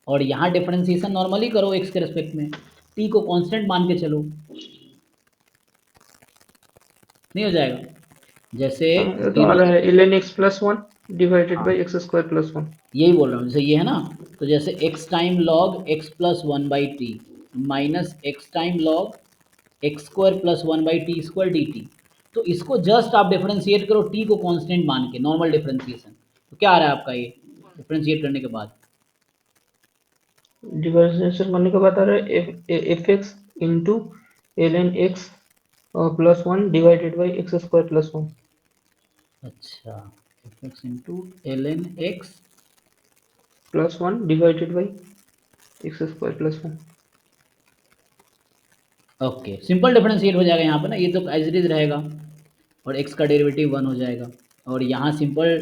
और यहाँ डिफरेंशिएशन नॉर्मली करो एक्स के रेस्पेक्ट में, टी को कांस्टेंट मान के चलो, नहीं हो जाएगा। जैसे तो आ रहा है ln x plus 1 divided by x square plus 1। यही बोल रहा हूँ, जैसे ये है ना, तो जैसे x time log x plus 1/t minus x time log x square plus 1/t square dt, तो इसको जस्ट आप डिफरेंशिएट करो t को कांस्टेंट मान के, नॉर्मल डिफरेंशिएशन, तो क्या आ रहा है आपका ये डिफरेंशिएट करने के बाद, डिफरेंशिएशन करने के बाद आ रहा है f x into ln x plus 1 divided by x square plus 1। अच्छा, f x into l n x plus 1 divided by x square plus 1। Okay, simple differentiate हो जाएगा यहाँ पर ना, ये तो एज इट इज रहेगा और x का डेरिवेटिव 1 हो जाएगा और यहाँ सिंपल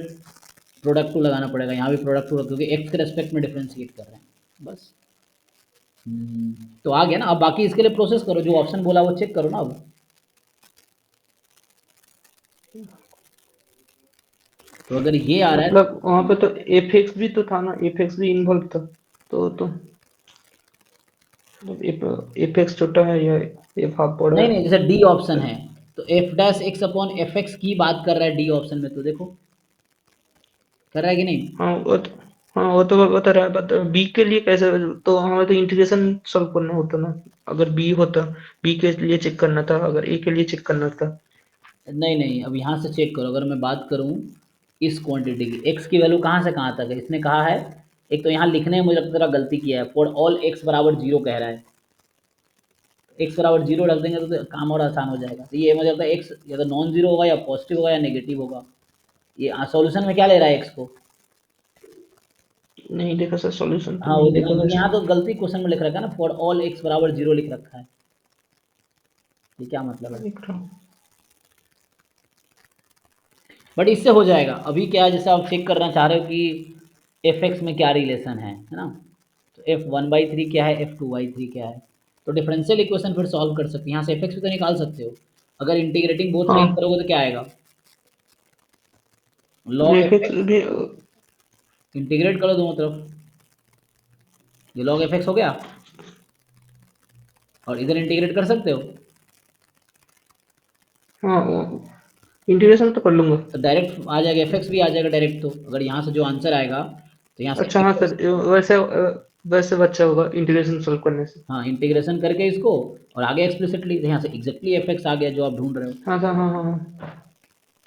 प्रोडक्ट टू लगाना पड़ेगा, यहाँ भी प्रोडक्ट टू क्योंकि x के रेस्पेक्ट में डिफरेंशिएट कर रहे हैं बस। तो आ गया ना। अब बाकी इसके लिए प्रोसेस करो, जो ऑप्शन बोला वो चेक करो ना अब। तो अगर ये आ रहा है मतलब वहाँ पे तो एफ एक्स भी तो था ना, एफ एक्स भी इन्वॉल्व था, तो एफ एक्स छोटा है या एफ हाफ बड़ा नहीं है? नहीं, जैसे डी ऑप्शन है तो F dash x upon F x की बात कर रहा है डी ऑप्शन में, तो देखो कर रहा है कि नहीं। हाँ वो तो बता रहा है, बट बी के लिए कैसे? तो हमें तो इंटीग्रेशन सॉल्व करना होता ना, अगर बी होता, बी के लिए चेक करना था, अगर ए के लिए चेक करना था। नहीं नहीं, अब यहाँ से चेक करो। अगर मैं बात करूँ इस क्वांटिटी की, एक्स की वैल्यू कहाँ से कहाँ तक है, इसने कहा है, एक तो यहाँ लिखने में मुझे लगता है थोड़ा गलती किया है, फॉर ऑल एक्स बराबर 0 कह रहा है। एक्स बराबर 0 रख देंगे तो काम और आसान हो जाएगा। तो ये मुझे लगता है एक्स या तो नॉन जीरो होगा या पॉजिटिव होगा या नेगेटिव होगा। ये सॉल्यूशन में क्या ले रहा है एक्स को? नहीं देखा सर, सॉल्यूशन तो हाँ वो नहीं देखो, देखा क्योंकि वैसे। यहाँ तो गलती क्वेश्चन में लिख रखा है ना, फॉर ऑल एक्स बराबर 0 लिख रखा है। ये क्या मतलब है? देख रहा हूँ। बट इससे हो जाएगा। अभी क्या है, जैसे आप चेक करना चाह रहे हो कि एफ एक्स में क्या रिलेशन है ना, तो एफ 1/3 क्या है, एफ 2/3 क्या है, तो डिफरेंशियल इक्वेशन फिर सॉल्व कर सकते हैं। यहाँ से एफ एक्स भी तो निकाल सकते हो। अगर इंटीग्रेटिंग बोथ साइड हाँ, करोगे तो क्या आएगा, log F F x x, भी इंटीग्रेट करो दोनों तरफ, ये log एफ एक्स हो गया और इधर इंटीग्रेट कर सकते हो। हाँ इंटीग्रेशन तो कर लूंगा। तो डायरेक्ट आ जाएगा, एफ एक्स भी आ जाएगा डायरेक्ट। तो अगर यहाँ से जो आंसर आएगा तो यहाँ से अच्छा हाँ सर, वैसे वैसे अच्छा होगा इंटीग्रेशन सॉल्व करने से। हाँ इंटीग्रेशन करके इसको और आगे एक्सप्लिसिटली यहाँ से एग्जैक्टली एफ एक्स आ गया जो आप ढूंढ रहे हो। हाँ सर, हाँ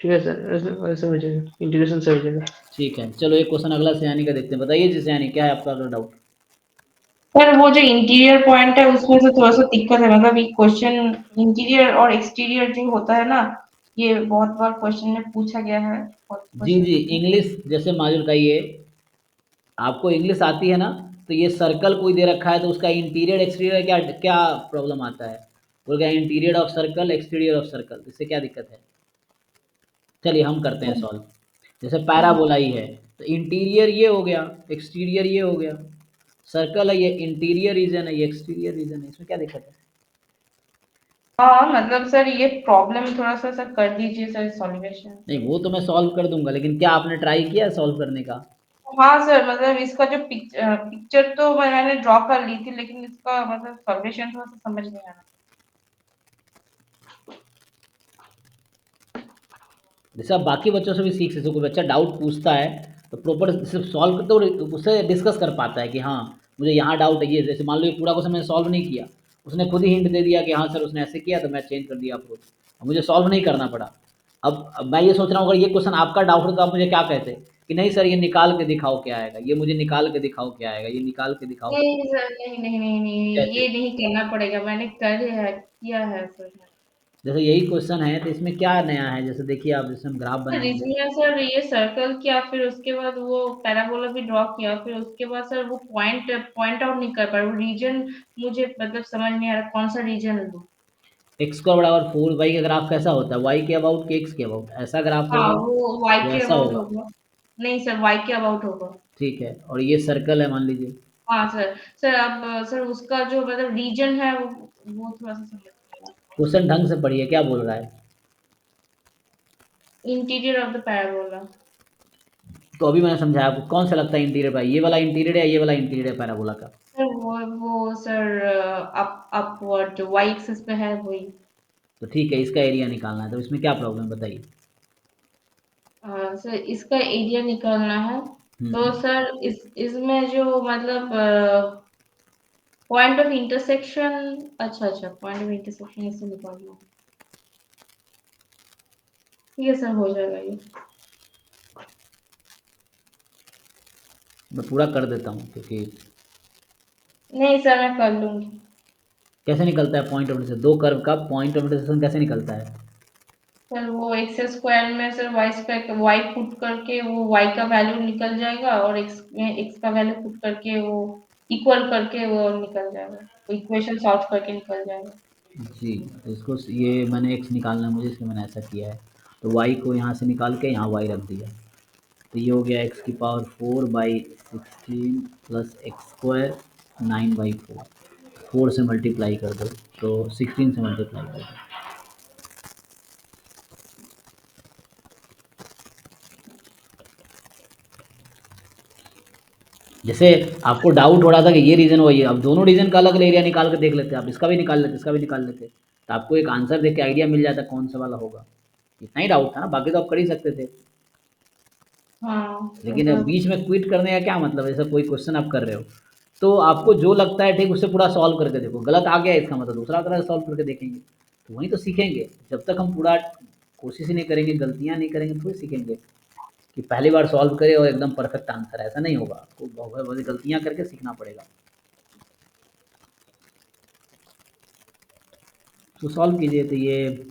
ठीक है सर, वैसे वैसे हो जाएगा, इंटीग्रेशन से हो जाएगा। ठीक है, चलो एक क्वेश्चन अगला सयानी का देखते हैं। बताइए जी सयानी, क्या है आपका अगर डाउट? सर वो जो इंटीरियर पॉइंट है उसमें से थोड़ा सा दिक्कत है, मतलब ये क्वेश्चन इंटीरियर और एक्सटीरियर जो होता है ना, ये बहुत बार क्वेश्चन में पूछा गया है, बहुत जी क्वेश्चन जी, में। इंग्लिश जैसे माजुल का ये, आपको इंग्लिश आती है ना, तो ये सर्कल कोई दे रखा है तो उसका इंटीरियर एक्सटीरियर क्या क्या प्रॉब्लम आता है? बोल गया interior of circle, exterior of circle, इससे क्या दिक्कत है? चलिए हम करते हैं सॉल्व। जैसे पैराबोला ही है तो इंटीरियर ये हो गया, एक्सटीरियर ये हो गया, सर्कल है ये इंटीरियर रीजन है, ये एक्सटीरियर रीजन है, इसमें क्या दिक्कत है? हाँ मतलब सर ये प्रॉब्लम थोड़ा सा सर कर दीजिए सर सॉल्यूशन। नहीं वो तो मैं सॉल्व कर दूंगा, लेकिन क्या आपने ट्राई किया सॉल्व करने का? हाँ सर, मतलब इसका जो पिक्चर तो मैंने ड्रॉ कर ली थी, लेकिन इसका मतलब सॉल्यूशन थोड़ा सा समझ नहीं आ रहा। जैसे आप बाकी बच्चों से भी सीख सकते हो, कोई बच्चा डाउट पूछता है तो प्रॉपर सिर्फ सॉल्व तो उससे डिस्कस कर पाता है कि हाँ मुझे यहाँ डाउट है ये। जैसे मान लो ये पूरा क्वेश्चन मैंने सॉल्व नहीं किया, उसने खुद ही हिंट दे दिया कि हाँ सर उसने ऐसे किया तो मैं चेंज कर दिया अप्रोच, अब मुझे सॉल्व नहीं करना पड़ा। अब मैं ये सोच रहा हूँ अगर ये क्वेश्चन आपका डाउट हो तो आप मुझे क्या कहते कि नहीं सर ये निकाल के दिखाओ क्या आएगा, ये मुझे निकाल के दिखाओ क्या आएगा, ये निकाल के दिखाओ नहीं सर, नहीं नहीं नहीं नहीं, कैसे? ये नहीं करना पड़ेगा, मैंने कर है किया है सर। जैसे यही क्वेश्चन है तो इसमें क्या नया है? जैसे देखिए आप, जैसे हम ग्राफ सर बनाएंगे। इसमें सर ये सर्कल किया, फिर उसके बाद वो पैराबोला भी ड्रॉ किया, फिर उसके बाद सर वो पॉइंट पॉइंट आउट नहीं कर पाया, वो रीजन मुझे मतलब समझ नहीं आ रहा कौन सा रीजन लूं। एक्स स्क्वायर बराबर 4 वाई का ग्राफ कैसा होता है? वाई के अबाउट के एक्स के अबाउट, ऐसा ग्राफ हाँ होगा वो वाई या के ऐसा अबाउट होगा? होगा। नहीं सर, वाई के अबाउट होगा। ठीक है, और ये सर्कल है मान लीजिए। हाँ सर। सर अब सर उसका जो मतलब रीजन है वो थोड़ा सा समझ नहीं आ रहा। क्वेश्चन ढंग से पढ़िए, क्या बोल रहा है? Interior of the parabola. तो अभी मैंने समझाया आपको, कौन सा लगता है इंटीरियर भाई, ये वाला इंटीरियर है ये वाला इंटीरियर है पैराबोला का? सर वो सर अपवर्ड जो वाई एक्सिस पे है वही। तो ठीक है, इसका एरिया निकालना है, तो इसमें क्या प्रॉब्लम है बताइए? सर इसका एरिया निकालना है, तो हम्म, सर इसमें जो मतलब पॉइंट ऑफ इंटरसेक्शन, अच्छा अच्छा पॉइंट ऑफ इंटरसेक्शन इससे निकालना है। ठीक है सर, हो जाएगा ये। मैं पूरा कर देता हूँ क्योंकि नहीं सर, मैं कर लूंगी। कैसे निकलता है पॉइंट ऑफ इंटरसेक्शन? दो कर्व का पॉइंट ऑफ इंटरसेक्शन कैसे निकलता है? सर वो एक्स स्क्वायर में sir y square y put करके वो वाई का वैल्यू निकल जाएगा और एक्स में एक्स का वैल्यू पुट करके वो इक्वल करके वो निकल जाएगा, इक्वेशन सॉल्व करके निकल जाएगा। जी, तो इसको ये मैंने एक्स निकालना है मुझे, इसलिए मैंने ऐसा किया है। तो वाई को यहाँ से निकाल के यहाँ वाई रख दिया, तो ये हो गया एक्स की पावर 4/16 प्लस एक्स स्क्वायर 9/4। 4 से मल्टीप्लाई कर दो तो 16 से मल्टीप्लाई कर दो। जैसे आपको डाउट हो रहा था कि ये रीजन वही है, अब दोनों रीजन का अलग अलग एरिया निकाल के देख लेते, आप इसका भी निकाल लेते, इसका भी निकाल लेते, तो आपको एक आंसर देख के आइडिया मिल जाता कौन सा वाला होगा। इतना ही डाउट था ना, बाकी तो आप कर ही सकते थे। हाँ लेकिन अब बीच में क्विट करने का क्या मतलब, ऐसा कोई क्वेश्चन आप कर रहे हो तो आपको जो लगता है ठीक उससे पूरा सॉल्व करके देखो, गलत आ गया इसका मतलब दूसरा तरह से सॉल्व करके देखेंगे, तो वहीं तो सीखेंगे। जब तक हम पूरा कोशिश ही नहीं करेंगे, गलतियां नहीं करेंगे, थोड़ी सीखेंगे कि पहली बार सॉल्व करें और एकदम परफेक्ट आंसर, ऐसा नहीं होगा, आपको बहुत बड़ी गलतियां करके सीखना पड़ेगा। तो सॉल्व कीजिए, तो ये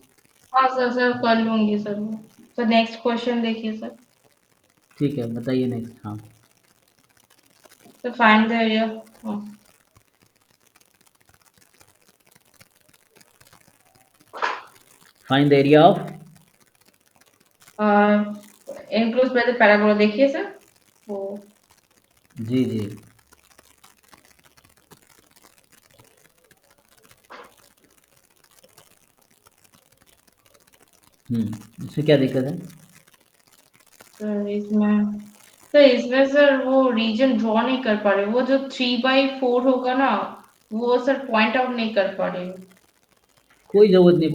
हाँ सर सर कर लूंगी सर मैं। सर नेक्स्ट क्वेश्चन देखिए सर। ठीक है, बताइए नेक्स्ट। हाँ, तो find the area. Find the area of enclose by the parabola देखिए सर वो। जी जी इसमें क्या दिक्कत है? सर इसमें सर वो रीजन ड्रॉ नहीं कर पा रहे, वो जो 3/4 होगा ना वो सर पॉइंट आउट नहीं कर पा रहे। कोई ज़रूरत नहीं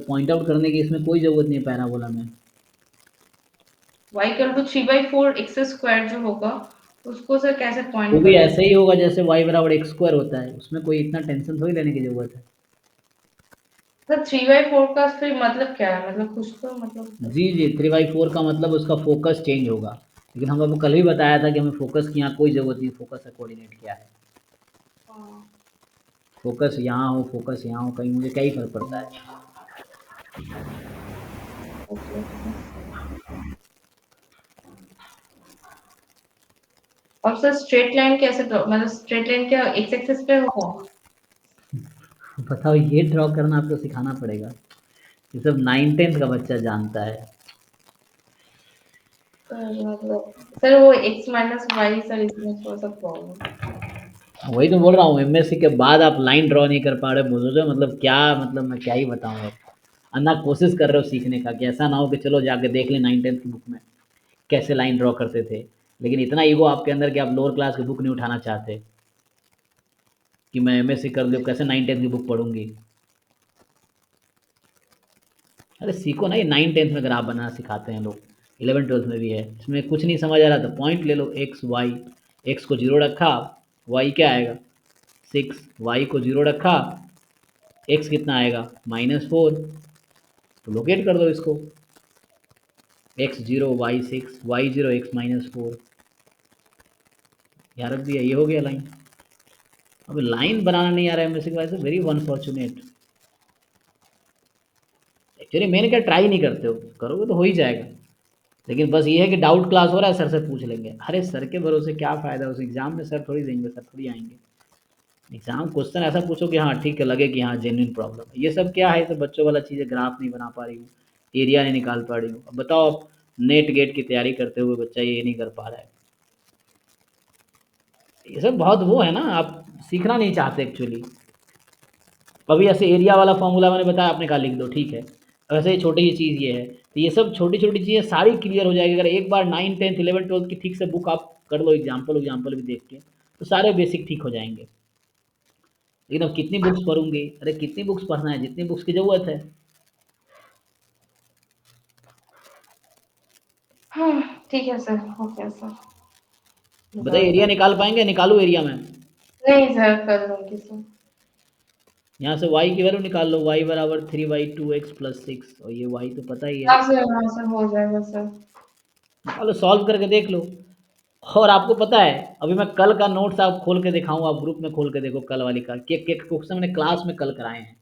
पॉइंट आउट करने की, इसमें कोई ज़रूरत नहीं है पैराबोला में। y equal to 3/4 x square जो होगा उसको सर कैसे वो पॉइंट भी करें? ऐसे ही होगा जैसे y बराबर एक्स स्क्वायर होता है, उसमें कोई इतना टेंशन थोड़ी लेने की ज़रूरत है। सर 3/4 का फिर मतलब क्या है, मतलब कुछ तो मतलब। जी जी, 3/4 का मतलब उसका फोकस चेंज होगा, लेकिन हम आपको कल ही बताया था कि हमें फोकस की यहाँ कोई ज़रूरत नहीं, फोकस का कोऑर्डिनेट क्या है। फोकस यहाँ हो, फोकस यहाँ हो, कहीं मुझे क्या ही फर्क पड़ता है। और सर स्ट्रेट लाइन कैसे ड्रॉ, मतलब स्ट्रेट लाइन क्या एक्स एक्सिस पे होगा? बताओ, ये ड्रॉ करना आपको सिखाना पड़ेगा, ये सब 9th-10th का बच्चा जानता है। सर वो x माइनस वाई सर इसमें थोड़ा सा प्रॉब्लम। वही तो बोल रहा हूँ, एमएससी के बाद आप लाइन ड्रॉ नहीं कर पा रहे, बोलो जो मतलब क्या, मतलब मैं क्या ही बताऊँ आपको। अन्ना कोशिश कर रहे हो सीखने का कि ऐसा ना हो कि चलो जाके देख लें 9th-10th की बुक में कैसे लाइन ड्रॉ करते थे, लेकिन इतना ईगो आपके अंदर कि आप लोअर क्लास की बुक नहीं उठाना चाहते कि मैं एमएससी कर लूँ, कैसे 9th-10th की बुक पढ़ूंगी। अरे सीखो ना, ये 9th-10th में ग्राफ बनाना सिखाते हैं लोग, 11th-12th में भी है। इसमें कुछ नहीं समझ आ रहा तो पॉइंट ले लो, एक्स वाई, एक्स को 0 रखा, वाई क्या आएगा 6, वाई को 0 रखा, एक्स कितना आएगा -4, तो लोकेट कर दो इसको, एक्स 0 वाई 6, वाई 0 एक्स -4, यहाँ रख दिया, ये हो गया लाइन। अब लाइन बनाना नहीं आ रहा है एमएससी की वजह से, वेरी अनफॉर्चुनेट। एक्चुअली मैंने क्या, ट्राई नहीं करते हो, करोगे तो हो ही जाएगा, लेकिन बस ये है कि डाउट क्लास हो रहा है, सर से पूछ लेंगे। अरे सर के भरोसे क्या फ़ायदा, उस एग्ज़ाम में सर थोड़ी देंगे, सर थोड़ी आएंगे। एग्ज़ाम क्वेश्चन ऐसा पूछो कि हाँ ठीक है, लगे कि हाँ जेन्युइन प्रॉब्लम है। ये सब क्या है, तो बच्चों वाला चीज़ है, ग्राफ नहीं बना पा रही हूँ, एरिया नहीं निकाल पा रही हूँ। अब बताओ, आप नेट गेट की तैयारी करते हुए बच्चा ये नहीं कर पा रहा है, ये सब बहुत वो है ना, आप सीखना नहीं चाहते एक्चुअली। अभी ऐसे एरिया वाला फॉर्मूला मैंने बताया, आपने कहा लिख दो, ठीक है। वैसे ही छोटी सी चीज़ ये है, तो ये सब छोटी छोटी चीज़ें सारी क्लियर हो जाएगी अगर एक बार 9th-10th 11th-12th की ठीक से बुक आप कर लो, एग्जाम्पल भी देख के, तो सारे बेसिक ठीक हो जाएंगे। लेकिन अब कितनी बुक्स पढ़ूंगी, अरे कितनी बुक्स पढ़ना है, जितनी बुक्स की ज़रूरत है। हाँ ठीक है सर, ओके सर। बताइए एरिया निकाल पाएंगे, निकालू एरिया में? नहीं सर कर लूंगी सर। यहाँ से y की वैल्यू निकाल लो, y बराबर 3/2x + 6, और ये y तो पता ही है। हाँ सर हो जाएगा सर। निकालो, सॉल्व करके देख लो। और आपको पता है, अभी मैं कल का नोट्स आप खोल के दिखाऊँ, आप ग्रुप में खोल के देखो कल वाली का, के क्वेश्चन मैंने क्लास में कल कराए हैं,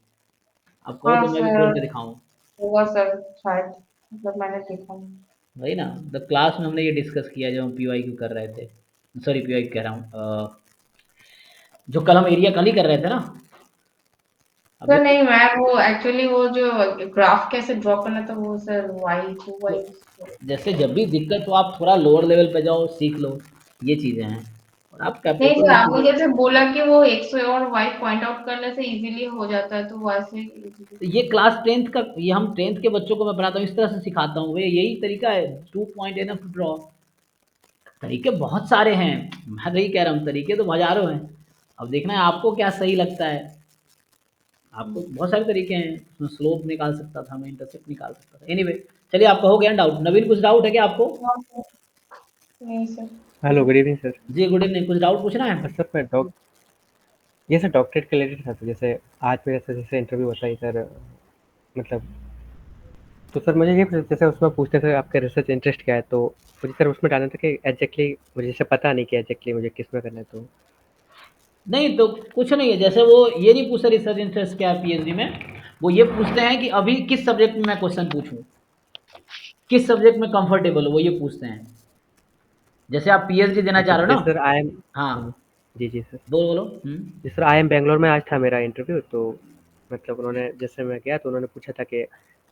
आप कहो हाँ तो मैं भी खोल सर। के दिखाऊँ। होगा सर शायद, मतलब मैंने देखा नहीं। वही ना, द क्लास में हमने ये डिस्कस किया जब हम पीवाईक्यू कर रहे थे, सॉरी पीवाईक्यू कह रहा हूँ, जो कल हम एरिया कल ही कर रहे थे ना। सर अभी नहीं, मैं वो एक्चुअली वो जो ग्राफ कैसे ड्रॉ करना था वो सर वाई टू वाई। जैसे जब भी दिक्कत हो आप थोड़ा लोअर लेवल पे जाओ, सीख लो, ये चीज़ें हैं और आप नहीं कैपेबल सर, हो आपने चीज़ों। जैसे बोला कि वो एक्स और वाई पॉइंट आउट करने से इजीली हो जाता है, तो वैसे easily। तो ये क्लास 10th का, ये हम 10th के बच्चों को मैं पढ़ाता हूँ, इस तरह से सिखाता हूँ, वे यही तरीका है, 2 पॉइंट एनफ टू ड्रॉ। तरीके बहुत सारे हैं, मैं नहीं कह रहा हूँ, तरीके तो हज़ारों हैं। अब देखना है आपको क्या सही लगता है। आपको बहुत सारे तरीके हैं, उसमें स्लोप निकाल सकता था मैं, इंटरसेप्ट निकाल सकता था। एनीवे चलिए, आपका हो गया डाउट। नवीन कुछ डाउट है क्या आपको? नहीं सर। Hello, good evening sir. जी गुड इवनिंग, कुछ डाउट पूछना है? सर मैं ये सर डॉक्टरेट के रिलेटेड था, तो जैसे आज मेरा सर जैसे इंटरव्यू होता है सर, मतलब तो सर मुझे ये जैसे उसमें पूछते थे आपका रिसर्च इंटरेस्ट क्या है, तो मुझे सर उसमें डालना था कि एग्जैक्टली मुझे जैसे पता नहीं कि एग्जैक्टली मुझे किस में करना है, तो नहीं तो कुछ नहीं है, जैसे वो ये नहीं पूछते रिसर्च इंटरेस्ट क्या है पीएचडी में, वो ये पूछते हैं कि अभी किस सब्जेक्ट में मैं क्वेश्चन पूछूं, किस सब्जेक्ट में कंफर्टेबल हो, वो ये पूछते हैं। जैसे आप पीएचडी देना अच्छा चाह रहे हो जैसे ना। सर आई एम हाँ जी जी सर। बोलो बोलो। जी सर, आई एम बेंगलोर में आज था मेरा इंटरव्यू, तो मतलब उन्होंने जैसे मैं गया तो उन्होंने पूछा था कि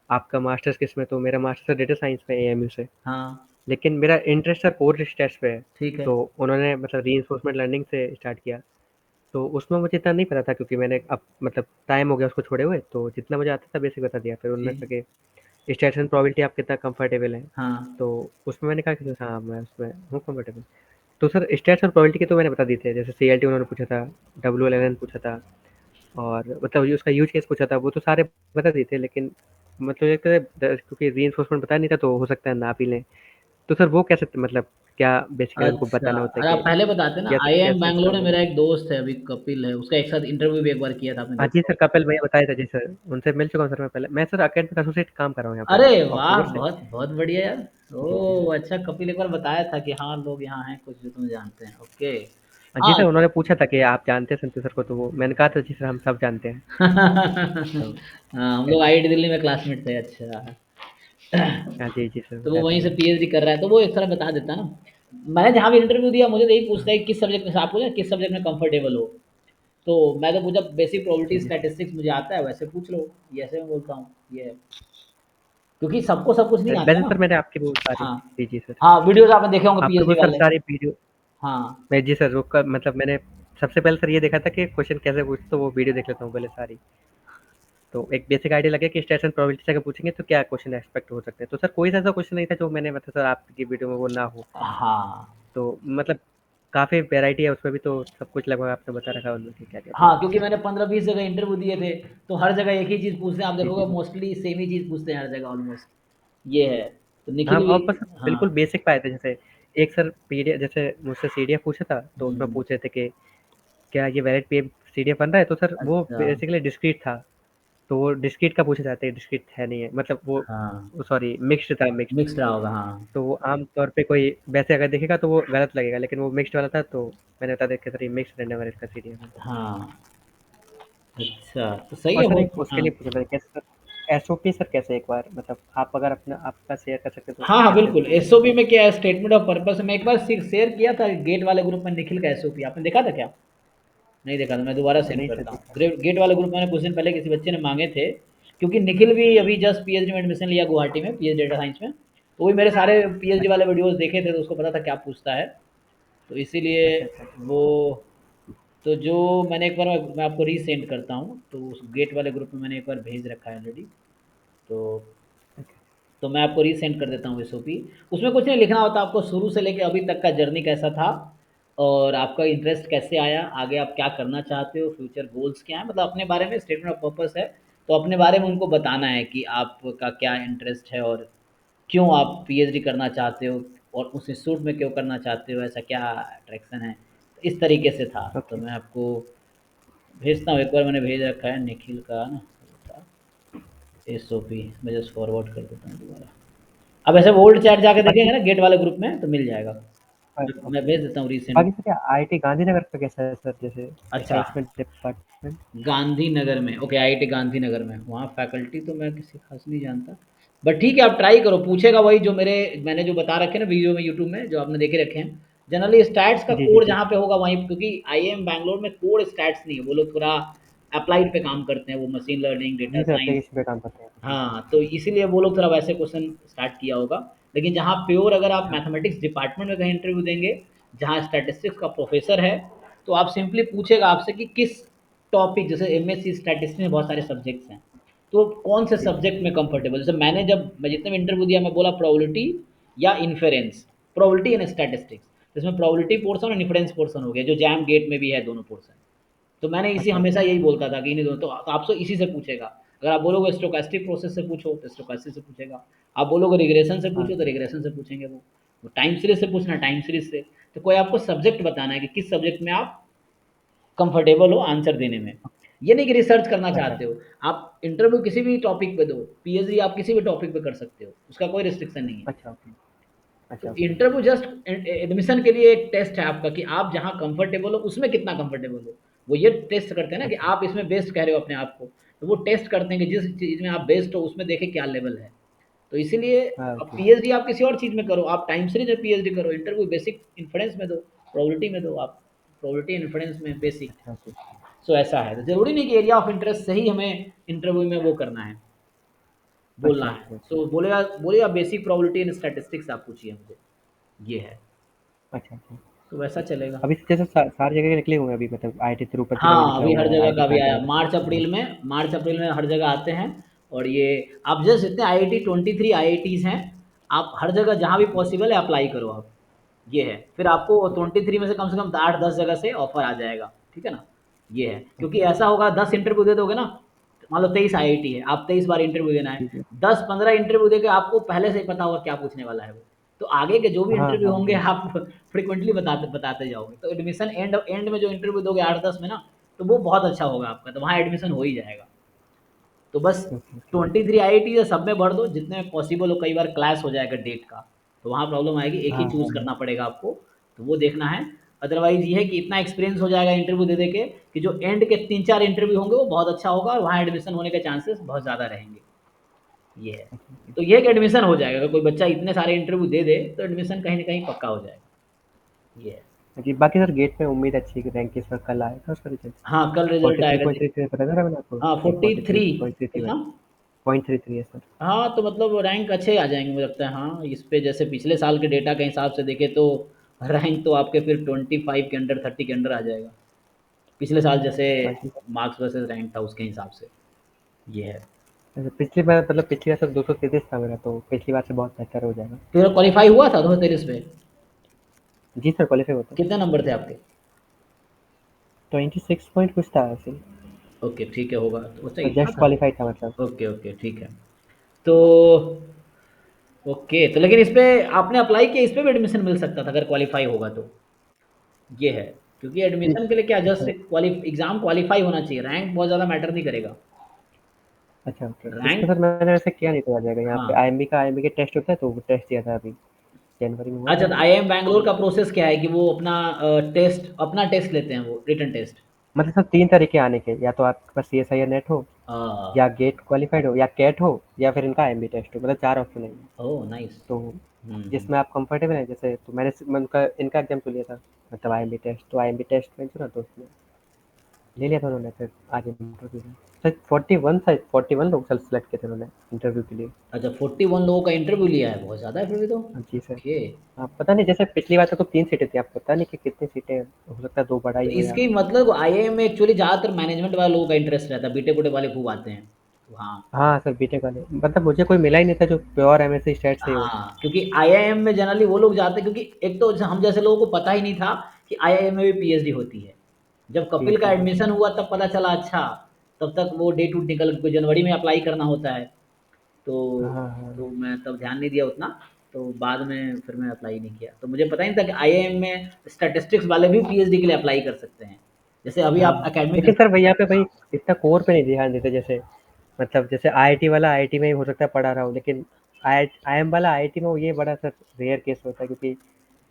आपका मास्टर्स किस में, तो मेरा मास्टर्स डेटा साइंस में एएमयू से, हाँ लेकिन मेरा इंटरेस्ट सर कोर स्टैट्स पे है। ठीक है। तो उन्होंने मतलब रीइंफोर्समेंट लर्निंग से स्टार्ट किया, तो उसमें मुझे इतना नहीं पता था क्योंकि मैंने अब मतलब टाइम हो गया उसको छोड़े हुए, तो जितना मुझे आता था बेसिक बता दिया। फिर उन्होंने जी कहा कि स्टैट्स एंड प्रोबेबिलिटी आप कितना कंफर्टेबल हैं, हाँ तो उसमें मैंने कहा कि हाँ मैं उसमें हूँ कंफर्टेबल। तो सर स्टैट्स और प्रोबेबिलिटी के तो मैंने बता दिए थे, जैसे सीएलटी उन्होंने पूछा था, डब्ल्यूएलएन पूछा था, और मतलब ये उसका यूज केस पूछा था, वो तो सारे बता दिए थे। लेकिन मतलब एक क्योंकि रीइंफोर्समेंट पता नहीं था, तो हो सकता है ना भी लें। तो सर वो कैसे, मतलब क्या बेसिकली उनको अच्छा, बताना होता है अरे आप कि पहले बताते ना, या सर आईआईएम कैसे बैंगलोर एग्जाम में होगा। मेरा एक दोस्त है अभी, कपिल है, उसका एक साथ इंटरव्यू भी एक बार किया था, आपने हाँ जी देखा सर, होगा। कपिल भैया बताए थे जी सर, उनसे मिल चुका हूँ सर मैं पहले। मैं सर अकेडमिक एसोसिएट काम कर रहा हूँ यहाँ पे अरे वाह, अक्टूबर से। बहुत बहुत बढ़िया यार। जी जी सर। ओह अच्छा, कपिल एक बार बताया था कि हाँ लोग यहाँ हैं कुछ जो तुम जानते हैं। ओके। हाँ जी हाँ सर, उन्होंने पूछा था कि आप जानते हैं संतू सर को, तो वो मैंने कहा था जी सर हम सब जानते हैं। तो हाँ हम लोग आईआईटी दिल्ली में क्लासमेट थे। अच्छा। हाँ जी जी सर, तो वो बताया था वहीं से उन्होंने। पीएचडी कर रहा है, तो वो एक तरह बता देता ना। मैंने जहाँ भी इंटरव्यू दिया मुझे तो यही पूछता है कि किस सब्जेक्ट में से, आप पूछा किस सब्जेक्ट में कंफर्टेबल हो, तो मैं तो पूछा बेसिक प्रोबेबिलिटी जी जी सर। स्टैटिस्टिक्स मुझे आता है, वैसे पूछ लो। ये ऐसे मैं बोलता हूँ ये है। क्योंकि सबको सब कुछ नहीं आता वैसे ना। सर मैंने आपकी वो सारी, हाँ जी जी सर, हाँ, वीडियोस आपने देखे होंगे आपके वो पीएचडी सर वाले। सारी वीडियो, हाँ मैं जी सर वो मतलब मैंने सबसे पहले सर ये देखा था कि क्वेश्चन कैसे पूछते, तो वो वीडियो देख लेता हूँ पहले सारी, तो एक बेसिक आइडिया लगे कि स्टेशन प्रोबेबिलिटी से अगर पूछेंगे तो क्या क्वेश्चन एक्सपेक्ट हो सकते हैं। तो सर कोई सा ऐसा क्वेश्चन नहीं था जो मैंने मतलब सर आपकी वीडियो में वो ना हो। हाँ तो मतलब काफ़ी वैरायटी है उसमें भी, तो सब कुछ लगभग आपने बता रखा है उनमें कि क्या क्या हाँ, पूछना है। क्योंकि मैंने 15-20 जगह इंटरव्यू दिए थे, तो हर जगह एक ही चीज़ पूछते हैं, आप जी देखोगे जी। मोस्टली सेम ही चीज़ पूछते हैं हर जगह ऑलमोस्ट। ये है। तो हाँ, निखिल भी। और बस हाँ। बिल्कुल बेसिक पाए थे, जैसे एक सर पीडीएफ, जैसे मुझसे सीडीएफ पूछा था, तो उसमें हम्म। पूछ रहे थे कि क्या ये वैलिड पे सीडीएफ बन रहा है, तो सर वो अच्छा। बेसिकली डिस्क्रीट था, तो वो डिस्क्रीट का पूछा जाता है, डिस्क्रीट है नहीं है, मतलब वो हाँ सॉरी मिक्स्ड था, मिक्स्ड। मिक्स रहा होगा हाँ। तो वो आम तौर पे कोई वैसे अगर देखेगा तो वो गलत लगेगा, लेकिन वो मिक्स्ड वाला था, तो मैंने बता दिया कि सर ये मिक्स्ड रैंडम वैलिड का सीडीएफ है। हाँ अच्छा, तो सही और है सर वो। एक उसके हाँ लिए पूछा था कैसे सर एसओपी सर, कैसे एक बार मतलब आप अगर अपना आपका शेयर कर सकते तो हाँ हाँ कैसे बिल्कुल, एसओपी करते एसओपी हैं। में क्या है, स्टेटमेंट ऑफ पर्पस में एक बार शेयर किया था गेट वाले ग्रुप में, निखिल का एसओपी आपने देखा था क्या? नहीं देखा था, मैं दोबारा सेंड नहीं सर करता हूँ। देखा। गेट वाले ग्रुप में मैंने कुछ दिन पहले किसी बच्चे ने मांगे थे, क्योंकि निखिल भी अभी जस्ट पीएचडी में एडमिशन लिया गुवाहाटी में, पीएचडी डेटा साइंस में, तो वही मेरे सारे पीएचडी वाले वीडियोस देखे थे, तो उसको पता था क्या पूछता है, तो इसीलिए अच्छा अच्छा अच्छा। वो, तो जो मैंने एक बार, मैं आपको रीसेंड करता हूँ, तो उस गेट वाले ग्रुप में मैंने एक बार भेज रखा है ऑलरेडी, तो अच्छा। तो मैं आपको रीसेंड कर देता हूँ एसओपी। उसमें कुछ नहीं लिखना होता, आपको शुरू से लेके अभी तक का जर्नी कैसा था, और आपका इंटरेस्ट कैसे आया, आगे आप क्या करना चाहते हो, फ्यूचर गोल्स क्या हैं, मतलब अपने बारे में स्टेटमेंट ऑफ पर्पस है, तो अपने बारे में उनको बताना है कि आपका क्या इंटरेस्ट है और क्यों आप पीएचडी करना चाहते हो, और उस इंस्टीट्यूट में क्यों करना चाहते हो, ऐसा क्या अट्रैक्शन है, तो इस तरीके से था। तो ओके। मैं आपको भेजता हूँ, एक बार मैंने भेज रखा है निखिल का ना एसओपी, मैं जस्ट फॉरवर्ड कर देता हूँ दोबारा। अब ऐसे ओल्ड चैट जाके बाकी देखेंगे ना गेट वाले ग्रुप में, तो मिल जाएगा। मैं भेज देता हूँ रिसेंट। बाकी सर आईआईटी गांधीनगर का कैसा है सर, जैसे अच्छा, अटैचमेंट डिपार्टमेंट? गांधीनगर में, ओके, आईआईटी गांधीनगर में, वहाँ फैकल्टी तो मैं किसी खास नहीं जानता, बट ठीक है आप ट्राई करो, पूछेगा वही जो मैंने जो बता रखे ना वीडियो में यूट्यूब में जो आपने देखे रखे हैं। जनरली स्टैट्स का जी जी कोड जी। जहाँ पे होगा वहीं, क्योंकि आईआईएम बैंगलोर में कोड स्टैट्स नहीं है, वो लोग थोड़ा अप्लाइड पे काम करते हैं, वो मशीन लर्निंग, डेटा जी सर, साइंस। एप्लीकेशन पे काम करते हैं। जी जी। हाँ, तो इसीलिए वो लोग थोड़ा वैसे क्वेश्चन स्टार्ट किया होगा। लेकिन जहाँ प्योर अगर आप हाँ मैथमेटिक्स डिपार्टमेंट में कहीं इंटरव्यू देंगे, जहाँ स्टैटिस्टिक्स का प्रोफेसर है, तो आप सिंपली पूछेगा आपसे कि किस टॉपिक, जैसे एमएससी स्टैटिस्टिक्स में बहुत सारे सब्जेक्ट्स हैं, तो कौन से जी सब्जेक्ट में कंफर्टेबल, जैसे मैं जितने भी इंटरव्यू दिया मैं बोला प्रोबेबिलिटी या इन्फेरेंस, प्रोबेबिलिटी एंड स्टैटिस्टिक्स, इसमें प्रोबेबिलिटी पोर्सन और इन्फेरेंस पोर्सन हो गया, जो जैम गेट में भी है दोनों पोर्सन। तो मैंने इसी अच्छा हमेशा अच्छा। यही बोलता था कि इन्हीं दोनों, तो आपसे इसी से पूछेगा। अगर आप बोलोगे स्टोकास्टिक प्रोसेस से पूछो तो स्टोकास्टिक से पूछेगा, आप बोलोगे रिग्रेशन से हाँ पूछो तो रिग्रेशन से पूछेंगे वो टाइम सीरीज से पूछना टाइम सीरीज से। तो कोई आपको सब्जेक्ट बताना है कि किस सब्जेक्ट में आप कंफर्टेबल हो आंसर देने में। ये नहीं कि रिसर्च करना अच्छा चाहते हो, आप इंटरव्यू किसी भी टॉपिक पे दो, पीएचडी आप किसी भी टॉपिक पे कर सकते हो, उसका कोई रिस्ट्रिक्शन नहीं है। अच्छा। ओके। तो अच्छा ओके। इंटरव्यू जस्ट एडमिशन के लिए एक टेस्ट है आपका कि आप जहाँ कंफर्टेबल हो उसमें कितना कंफर्टेबल हो। वो ये टेस्ट करते हैं ना कि अच्छा आप इसमें बेस्ट कह रहे हो अपने आप को, तो वो टेस्ट करते हैं कि जिस चीज़ में आप बेस्ट हो उसमें देखें क्या लेवल है। तो इसीलिए हाँ अब जी। पीएचडी आप किसी और चीज़ में करो, आप टाइम सीरीज में पीएचडी करो, इंटरव्यू बेसिक इन्फ्रेंस में दो, प्रोबेबिलिटी में दो, आप प्रोबेबिलिटी इन्फ्रेंस में बेसिक। अच्छा ओके। सो ऐसा है, तो जरूरी नहीं कि एरिया ऑफ इंटरेस्ट से ही हमें इंटरव्यू में वो करना है, बोलना अच्छा है। Okay okay. सो बोलेगा बोलेगा बेसिक प्रोबेबिलिटी एंड स्टैटिस्टिक्स आप पूछिए मुझे, ये है, अच्छा अच्छा। तो वैसा चलेगा। अभी जैसे सारी जगह के निकले हुए हैं अभी, मतलब आईआईटी तिरुपति का भी हाँ, निकला अभी हुआ हर है, जगह आईआईटी का भी आया, खड़गपुर मार्च अप्रैल में हर जगह आते हैं। और ये आप जस्ट जितने आईआईटी 23 आईआईटीज़ हैं, आप हर जगह जहाँ भी पॉसिबल है अप्लाई करो आप, ये है। फिर आपको 23 में से कम 8-10 जगह से ऑफर आ जाएगा, ठीक है ना, ये है। क्योंकि ओके। ऐसा होगा 10 इंटरव्यू दे दोगे ना, मान लो 23 आईआईटी है, आप 23 बार इंटरव्यू देना है, जी जी। 10-15 इंटरव्यू देके आपको पहले से ही पता होगा क्या पूछने वाला है वो, तो आगे के जो भी हाँ इंटरव्यू हाँ होंगे हाँ। आप फ्रिक्वेंटली बताते बताते जाओगे, तो एडमिशन एंड एंड में जो इंटरव्यू दोगे 8-10 में ना, तो वो बहुत अच्छा होगा आपका, तो वहाँ एडमिशन हो ही जाएगा। तो बस ओके ओके। 23 आईआईटी सब में भर दो जितने में पॉसिबल हो, कई बार क्लास हो जाएगा डेट का, तो वहाँ प्रॉब्लम आएगी, एक ही हाँ चूज़ हाँ करना पड़ेगा आपको, तो वो देखना है। अदरवाइज़ ये है कि इतना एक्सपीरियंस हो जाएगा इंटरव्यू दे दे के कि जो एंड के 3-4 इंटरव्यू होंगे वो बहुत अच्छा होगा और वहाँ एडमिशन होने के चांसेस बहुत ज़्यादा रहेंगे, ये है। ओके। तो ये है कि एडमिशन हो जाएगा, अगर कोई बच्चा इतने सारे इंटरव्यू दे दे तो एडमिशन कहीं ना कहीं पक्का हो जाएगा, ये है। जी बाकी सर गेट में उम्मीद अच्छी है कि रैंक इस बार कल आएगा उसका रिजल्ट। हाँ, कल रिजल्ट आएगा। 43.33 पता था मैंने आपको, हाँ, कि 43 43.33 कितना। 0.33 है सर। हाँ, तो मतलब रैंक अच्छे आ जाएँगे मुझे लगता है। हाँ, इस पे जैसे पिछले साल के डेटा के हिसाब से देखें तो रैंक तो आपके फिर 25 के अंडर, 30 के अंडर आ जाएगा। पिछले साल जैसे बाकी मार्क्स वर्सेस रैंक था उसके हिसाब से, ये है। पिछली बार मतलब पिछली बार सर 233 था मेरा, तो पिछली बार से बहुत बेहतर हो जाएगा। तेरा क्वालीफाई हुआ था 2023 में? जी सर, क्वालीफाई होता। कितने नंबर थे आपके? 26 पॉइंट कुछ था ऐसे। ओके, ठीक है, होगा तो तो सही था जस्ट था। क्वालीफाई था मतलब। ओके, ओके, ठीक है। तो ओके, तो लेकिन इस पे आपने अप्लाई किया, इस पे भी एडमिशन मिल सकता था अगर क्वालीफाई होगा तो, ये है। क्योंकि जी एडमिशन के लिए क्या जस्ट सर। एग्ज़ाम क्वालीफाई होना चाहिए, रैंक बहुत ज़्यादा मैटर नहीं करेगा। अच्छा ओके, इसका रैंक, सर मैंने ऐसे किया नहीं तो आ जाएगा यहाँ पे, हाँ। आईएमबी के टेस्ट होता है, तो वो टेस्ट दिया था अभी जनवरी में हुआ अच्छा, था। तो आईआईएम बैंगलोर का प्रोसेस क्या है कि वो अपना टेस्ट लेते हैं, वो रिटन टेस्ट। मतलब सर 3 तरीके आने के, या तो आपके पास सीएसआईआर नेट हो, या गेट क्वालिफाइड हो, या कैट हो, या फिर इनका आईएमबी टेस्ट हो, मतलब 4 ऑप्शन है। Oh nice. तो हम्म। जिसमें आप कंफर्टेबल हैं, जैसे तो मैं उनका इनका एग्जाम तो लिया था, मतलब आईएमबी टेस्ट, तो आईएमबी टेस्ट में जो ना, तो उसमें ले लिया था उन्होंने, फिर आज इंटरव्यू में सर 41 लोग सेलेक्ट किए थे उन्होंने इंटरव्यू के लिए। अच्छा, 41 लोगों का इंटरव्यू लिया है, बहुत ज़्यादा है फिर भी तो। जी सर। ओके। हाँ पता नहीं, जैसे पिछली बार तो 3 सीटें थी, आपको पता नहीं कि कितनी सीटें, हो सकता है 2 बढ़ाई तो हो या। इसकी मतलब आईआईएम में एक्चुअली ज़्यादातर मैनेजमेंट वाले लोगों का इंटरेस्ट रहता है, बीटेक वुटेक वाले खूब आते हैं, तो हाँ। हाँ सर बीटेक वाले, मतलब मुझे कोई मिला ही नहीं था जो प्योर एमएससी स्टेट से हो। हाँ, क्योंकि आईआईएम में जनरली वो लोग जाते हैं, क्योंकि एक तो हम जैसे लोगों को पता ही नहीं था कि आईआईएम में भी पीएचडी होती है। जब जी कपिल का जी जी। एडमिशन हुआ तब पता चला, अच्छा, तब तक वो डेट उट निकल, कोई जनवरी में अप्लाई करना होता है, तो हाँ हाँ। मैं तब ध्यान नहीं दिया उतना, तो बाद में फिर मैं अप्लाई नहीं किया, तो मुझे पता ही नहीं था कि आईआईएम में स्टैटिस्टिक्स वाले भी पीएचडी के लिए अप्लाई कर सकते हैं, जैसे अभी आप हाँ एकेडमिक। लेकिन सर वही यहाँ पे भाई इतना कोर पे नहीं ध्यान देते, जैसे मतलब जैसे आईआईटी वाला आईआईटी में ही हो सकता है पढ़ा रहा हो, लेकिन आईएम वाला आईआईटी में वो, ये बड़ा सर रेयर केस होता है, क्योंकि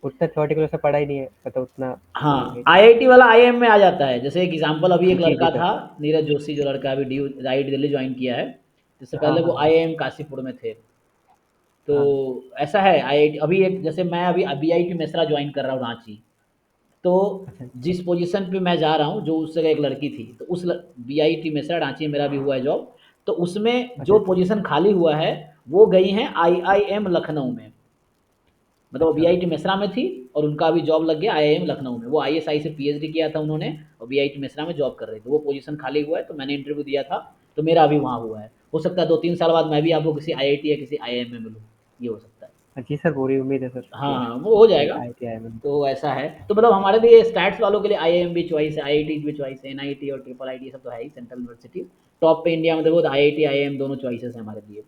उतना थ्योरेटिकल से पढ़ा ही नहीं है, मतलब उतना। हाँ, आईआईटी वाला आईआईएम में आ जाता है। जैसे एक एग्जांपल, अभी एक जी, जी लड़का सर। था नीरज जोशी, जो लड़का अभी आईआईटी दिल्ली ज्वाइन किया है, इससे हाँ, पहले वो हाँ, आईआईएम काशीपुर में थे। तो हाँ। ऐसा है, आईआईटी अभी एक, जैसे मैं अभी बीआईटी मेसरा ज्वाइन कर रहा हूँ रांची, तो अच्छा, जिस पोजीशन पे मैं जा रहा हूँ, जो उस जगह एक लड़की थी, तो उस बीआईटी मेसरा रांची में मेरा भी हुआ है जॉब, तो उसमें अच्छा, जो अच्छा, पोजीशन खाली हुआ है वो गई हैं आईआईएम लखनऊ में। मतलब वो अच्छा, बीआईटी मेसरा में थी और उनका अभी जॉब लग गया आईआईएम लखनऊ में। वो आईएसआई से पीएचडी किया था उन्होंने और बीआईटी मेसरा में जॉब कर रहे थे। वो पोजीशन खाली हुआ है, तो मैंने इंटरव्यू दिया था, तो मेरा अभी वहाँ हुआ है। हो सकता है 2-3 साल बाद मैं भी आपको किसी आईआईटी या किसी आईआईएम में मिलूँ, ये हो सकता है। जी सर, पूरी उम्मीद है सर हाँ कि हाँ, वो हो जाएगा। IITI में। तो ऐसा है, तो मतलब हमारे लिए स्टैट्स वालों के लिए आईआईएम भी चॉइस है, आईआईटी भी चॉइस है, एनआईटी और ट्रिपल आईटी सब तो है ही, सेंट्रल यूनिवर्सिटी टॉप पे इंडिया में। देखो आईआईटी आईआईएम दोनों चॉइसेस हैं हमारे लिए।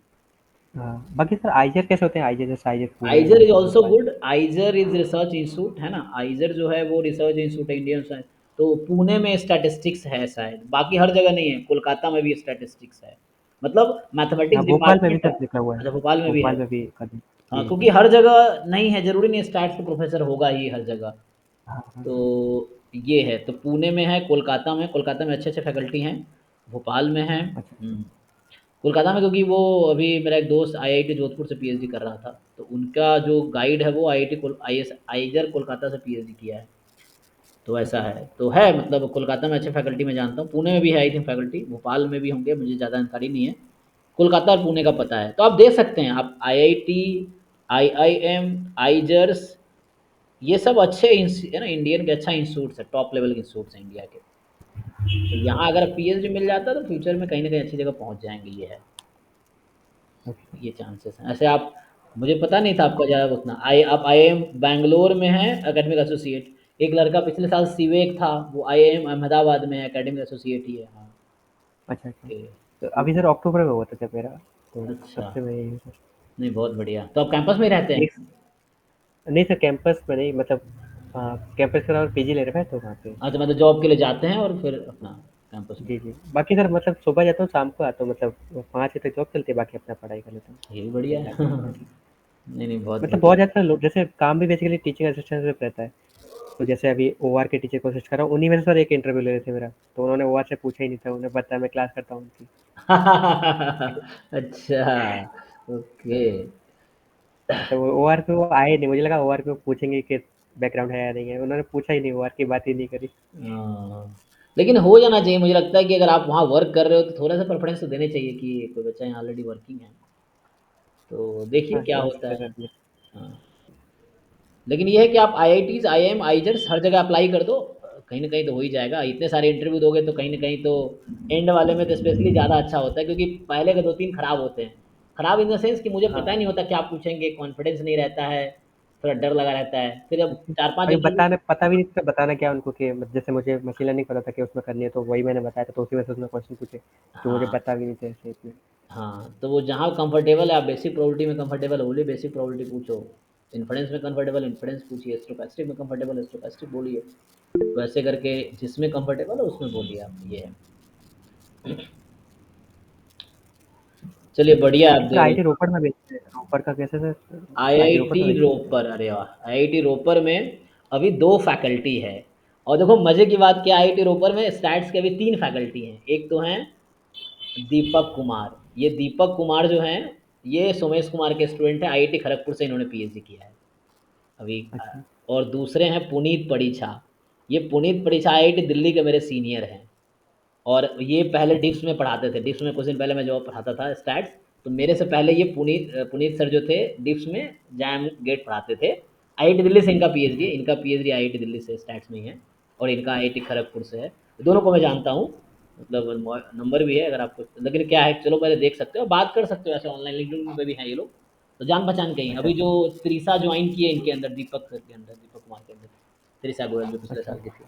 हाँ, बाकी सर आइजर कैसे होते हैं? आइजर जैसे आइजर पुणे आइजर इज या also Bhopal. Good. आइजर is research institute है ना, आइजर जो है वो रिसर्च इंस्टीट्यूट है इंडियन साइंस। तो पुणे में स्टैटिस्टिक्स है शायद, बाकी हर जगह नहीं है। कोलकाता में भी स्टैटिस्टिक्स है, मतलब हाँ, मैथमेटिक्स भोपाल में भी डिपार्टमेंट है। सर लिखा हुआ है। अच्छा, भोपाल में भी भोपाल है। में भी कभी। हाँ, जी, क्योंकि हर जगह नहीं है, जरूरी नहीं स्टैट्स का प्रोफेसर होगा ही हर जगह। हाँ, हाँ, तो ये है, तो पुणे में है, कोलकाता में अच्छे अच्छे फैकल्टी हैं, भोपाल में है। अच्छा, कोलकाता में, क्योंकि वो अभी मेरा एक दोस्त आईआईटी जोधपुर से पीएचडी कर रहा था, तो उनका जो गाइड है वो आईआईटी आईएस आइजर कोलकाता से पीएचडी किया है। तो ऐसा अच्छा, है, तो है मतलब कोलकाता में अच्छे फैकल्टी मैं जानता हूँ। पुणे में भी है आई थिंक फैकल्टी, भोपाल में भी होंगे, मुझे ज़्यादा जानकारी नहीं है। कोलकाता और पुणे का पता है, तो आप देख सकते हैं। आप आईआईटी, आईआईएम, आइजर्स, ये सब अच्छे है ना, इंडियन के अच्छा इंस्टीट्यूट्स है, टॉप लेवल के इंस्टीट्यूट्स हैं इंडिया के। तो यहाँ अगर पीएचडी मिल जाता है तो फ्यूचर में कहीं ना कहीं अच्छी जगह पहुँच जाएंगे, ये है, अच्छा। ये चांसेस हैं। ऐसे आप, मुझे पता नहीं था आपका ज़्यादा उतना। आप आईआईएम बैंगलोर में हैं एकेडमिक एसोसिएट। एक लड़का पिछले साल सीवेक था, वो आईआईएम अहमदाबाद में है, एकेडमिक एसोसिएट ही है। हाँ, अच्छा, अच्छा। ओके। तो अभी सर अक्टूबर में हुआ था जब मेरा, तो तब अच्छा, से मैं यही हूँ सर। नहीं बहुत बढ़िया। तो आप कैंपस में ही रहते एक, हैं? नहीं सर कैंपस में नहीं, मतलब कैंपस के अलावा पीजी ले रखा है तो वहाँ पे। अच्छा, मतलब जॉब के लिए जाते हैं और फिर अपना कैंपस में। जी, जी। बाकी सर मतलब सुबह जाता हूँ, शाम को आता हूँ, मतलब 5 बजे तक जॉब चलती है, बाकी अपना पढ़ाई कर लेता हूँ। ये भी बढ़िया दिन है। रात में। नहीं नहीं, बहुत मतलब बहुत बढ़िया। ज़्यादा लोग, जैसे काम भी बेसिकली टीचिंग असिस्टेंट से रहता है। तो जैसे अभी ओआर के टीचर कोशिश कर रहा हूँ, उन्हीं में से सर एक इंटरव्यू ले रहे थे मेरा, तो उन्होंने ओआर से पूछा ही नहीं था, उन्हें बताया मैं क्लास करता हूँ उनकी। अच्छा, ओके। तो वो ओआर पे वो आए नहीं, मुझे लगा ओआर पे वो पूछेंगे कि बैकग्राउंड है या नहीं है, उन्होंने पूछा ही नहीं, ओआर की बात ही नहीं करी। हाँ, लेकिन हो जाना चाहिए। मुझे लगता है कि अगर आप वहाँ वर्क कर रहे हो तो थोड़ा सा प्रेफरेंस तो देने चाहिए कि कोई बच्चा यहाँ ऑलरेडी वर्किंग है, तो देखिए हाँ, क्या समझ होता सकते है। हैं सर। हाँ, लेकिन ये है कि आप आईआईटीज, आईआईएम, आईजर्स हर जगह अप्लाई कर दो, कहीं ना कहीं तो हो ही जाएगा। इतने सारे इंटरव्यू दोगे तो कहीं ना कहीं तो एंड वाले में तो स्पेशली ज़्यादा अच्छा होता है, क्योंकि पहले के 2-3 खराब होते हैं। खराब इन द सेंस कि मुझे पता ही हाँ, नहीं होता क्या पूछेंगे, कॉन्फिडेंस नहीं रहता है, थोड़ा डर लगा रहता है। फिर अब 4-5 अभी इंटरव्यू। बताने पता भी नहीं था बताना क्या उनको, कि जैसे मुझे मशीन लर्निंग पता था कि उसमें करनी है, तो वही मैंने बताया था, तो उसी वजह से उसने क्वेश्चन पूछे जो मुझे हाँ पता भी नहीं थे ऐसे इतने। हाँ, तो वो जहाँ कंफर्टेबल है, आप बेसिक प्रोबेबिलिटी में कंफर्टेबल हो, बोलिए बेसिक प्रोबेबिलिटी पूछो। इन्फ्रेंस में कंफर्टेबल, इन्फ्रेंस पूछिए। स्टोकेस्टिक में कंफर्टेबल, स्टोकेस्टिक बोलिए। वैसे करके जिसमें कंफर्टेबल है उसमें बोलिए आप, ये है। चलिए बढ़िया है, आप बाकी सर दे आईटी रोपड़ में भेजते हैं, रोपड़ का कैसे सर? आईटी रोपड़ आईआईटी में भेजते हैं। रोपर, अरे वाह, आईआईटी रोपर में अभी 2 फैकल्टी है। और देखो मज़े की बात क्या, आईआईटी रोपर में स्टैट्स के अभी 3 फैकल्टी हैं। एक तो हैं दीपक कुमार। ये दीपक कुमार जो हैं, ये सोमेश कुमार के स्टूडेंट हैं, आईआईटी खड़गपुर से इन्होंने पीएचडी किया है अभी। अच्छा, और दूसरे हैं पुनीत परीछा। ये पुनीत परीछा आईआईटी दिल्ली के मेरे सीनियर हैं, और ये पहले अच्छा, डिप्स में पढ़ाते थे। डिप्स में कुछ दिन पहले मैं जॉब पढ़ाता था स्टैट्स, तो मेरे से पहले ये पुनीत सर जो थे डिप्स में जैम गेट पढ़ाते थे। आईआईटी दिल्ली से इनका पीएचडी है, इनका पीएचडी आईआईटी दिल्ली से स्टैट्स में ही है, और इनका आईआईटी खड़गपुर से है। दोनों को मैं जानता हूँ, मतलब नंबर भी है अगर आपको। लेकिन क्या है, चलो पहले देख सकते हो, बात कर सकते हो, ऐसे ऑनलाइन लिंक्डइन पे भी हैं ये लोग, तो जान पहचान के ही हैं। अच्छा, अभी जो त्रिशा ज्वाइन की है इनके अंदर, दीपक सर के अंदर, दीपक कुमार के अंदर, त्रिशा गोयल जो पिछले अच्छा, साल की थी,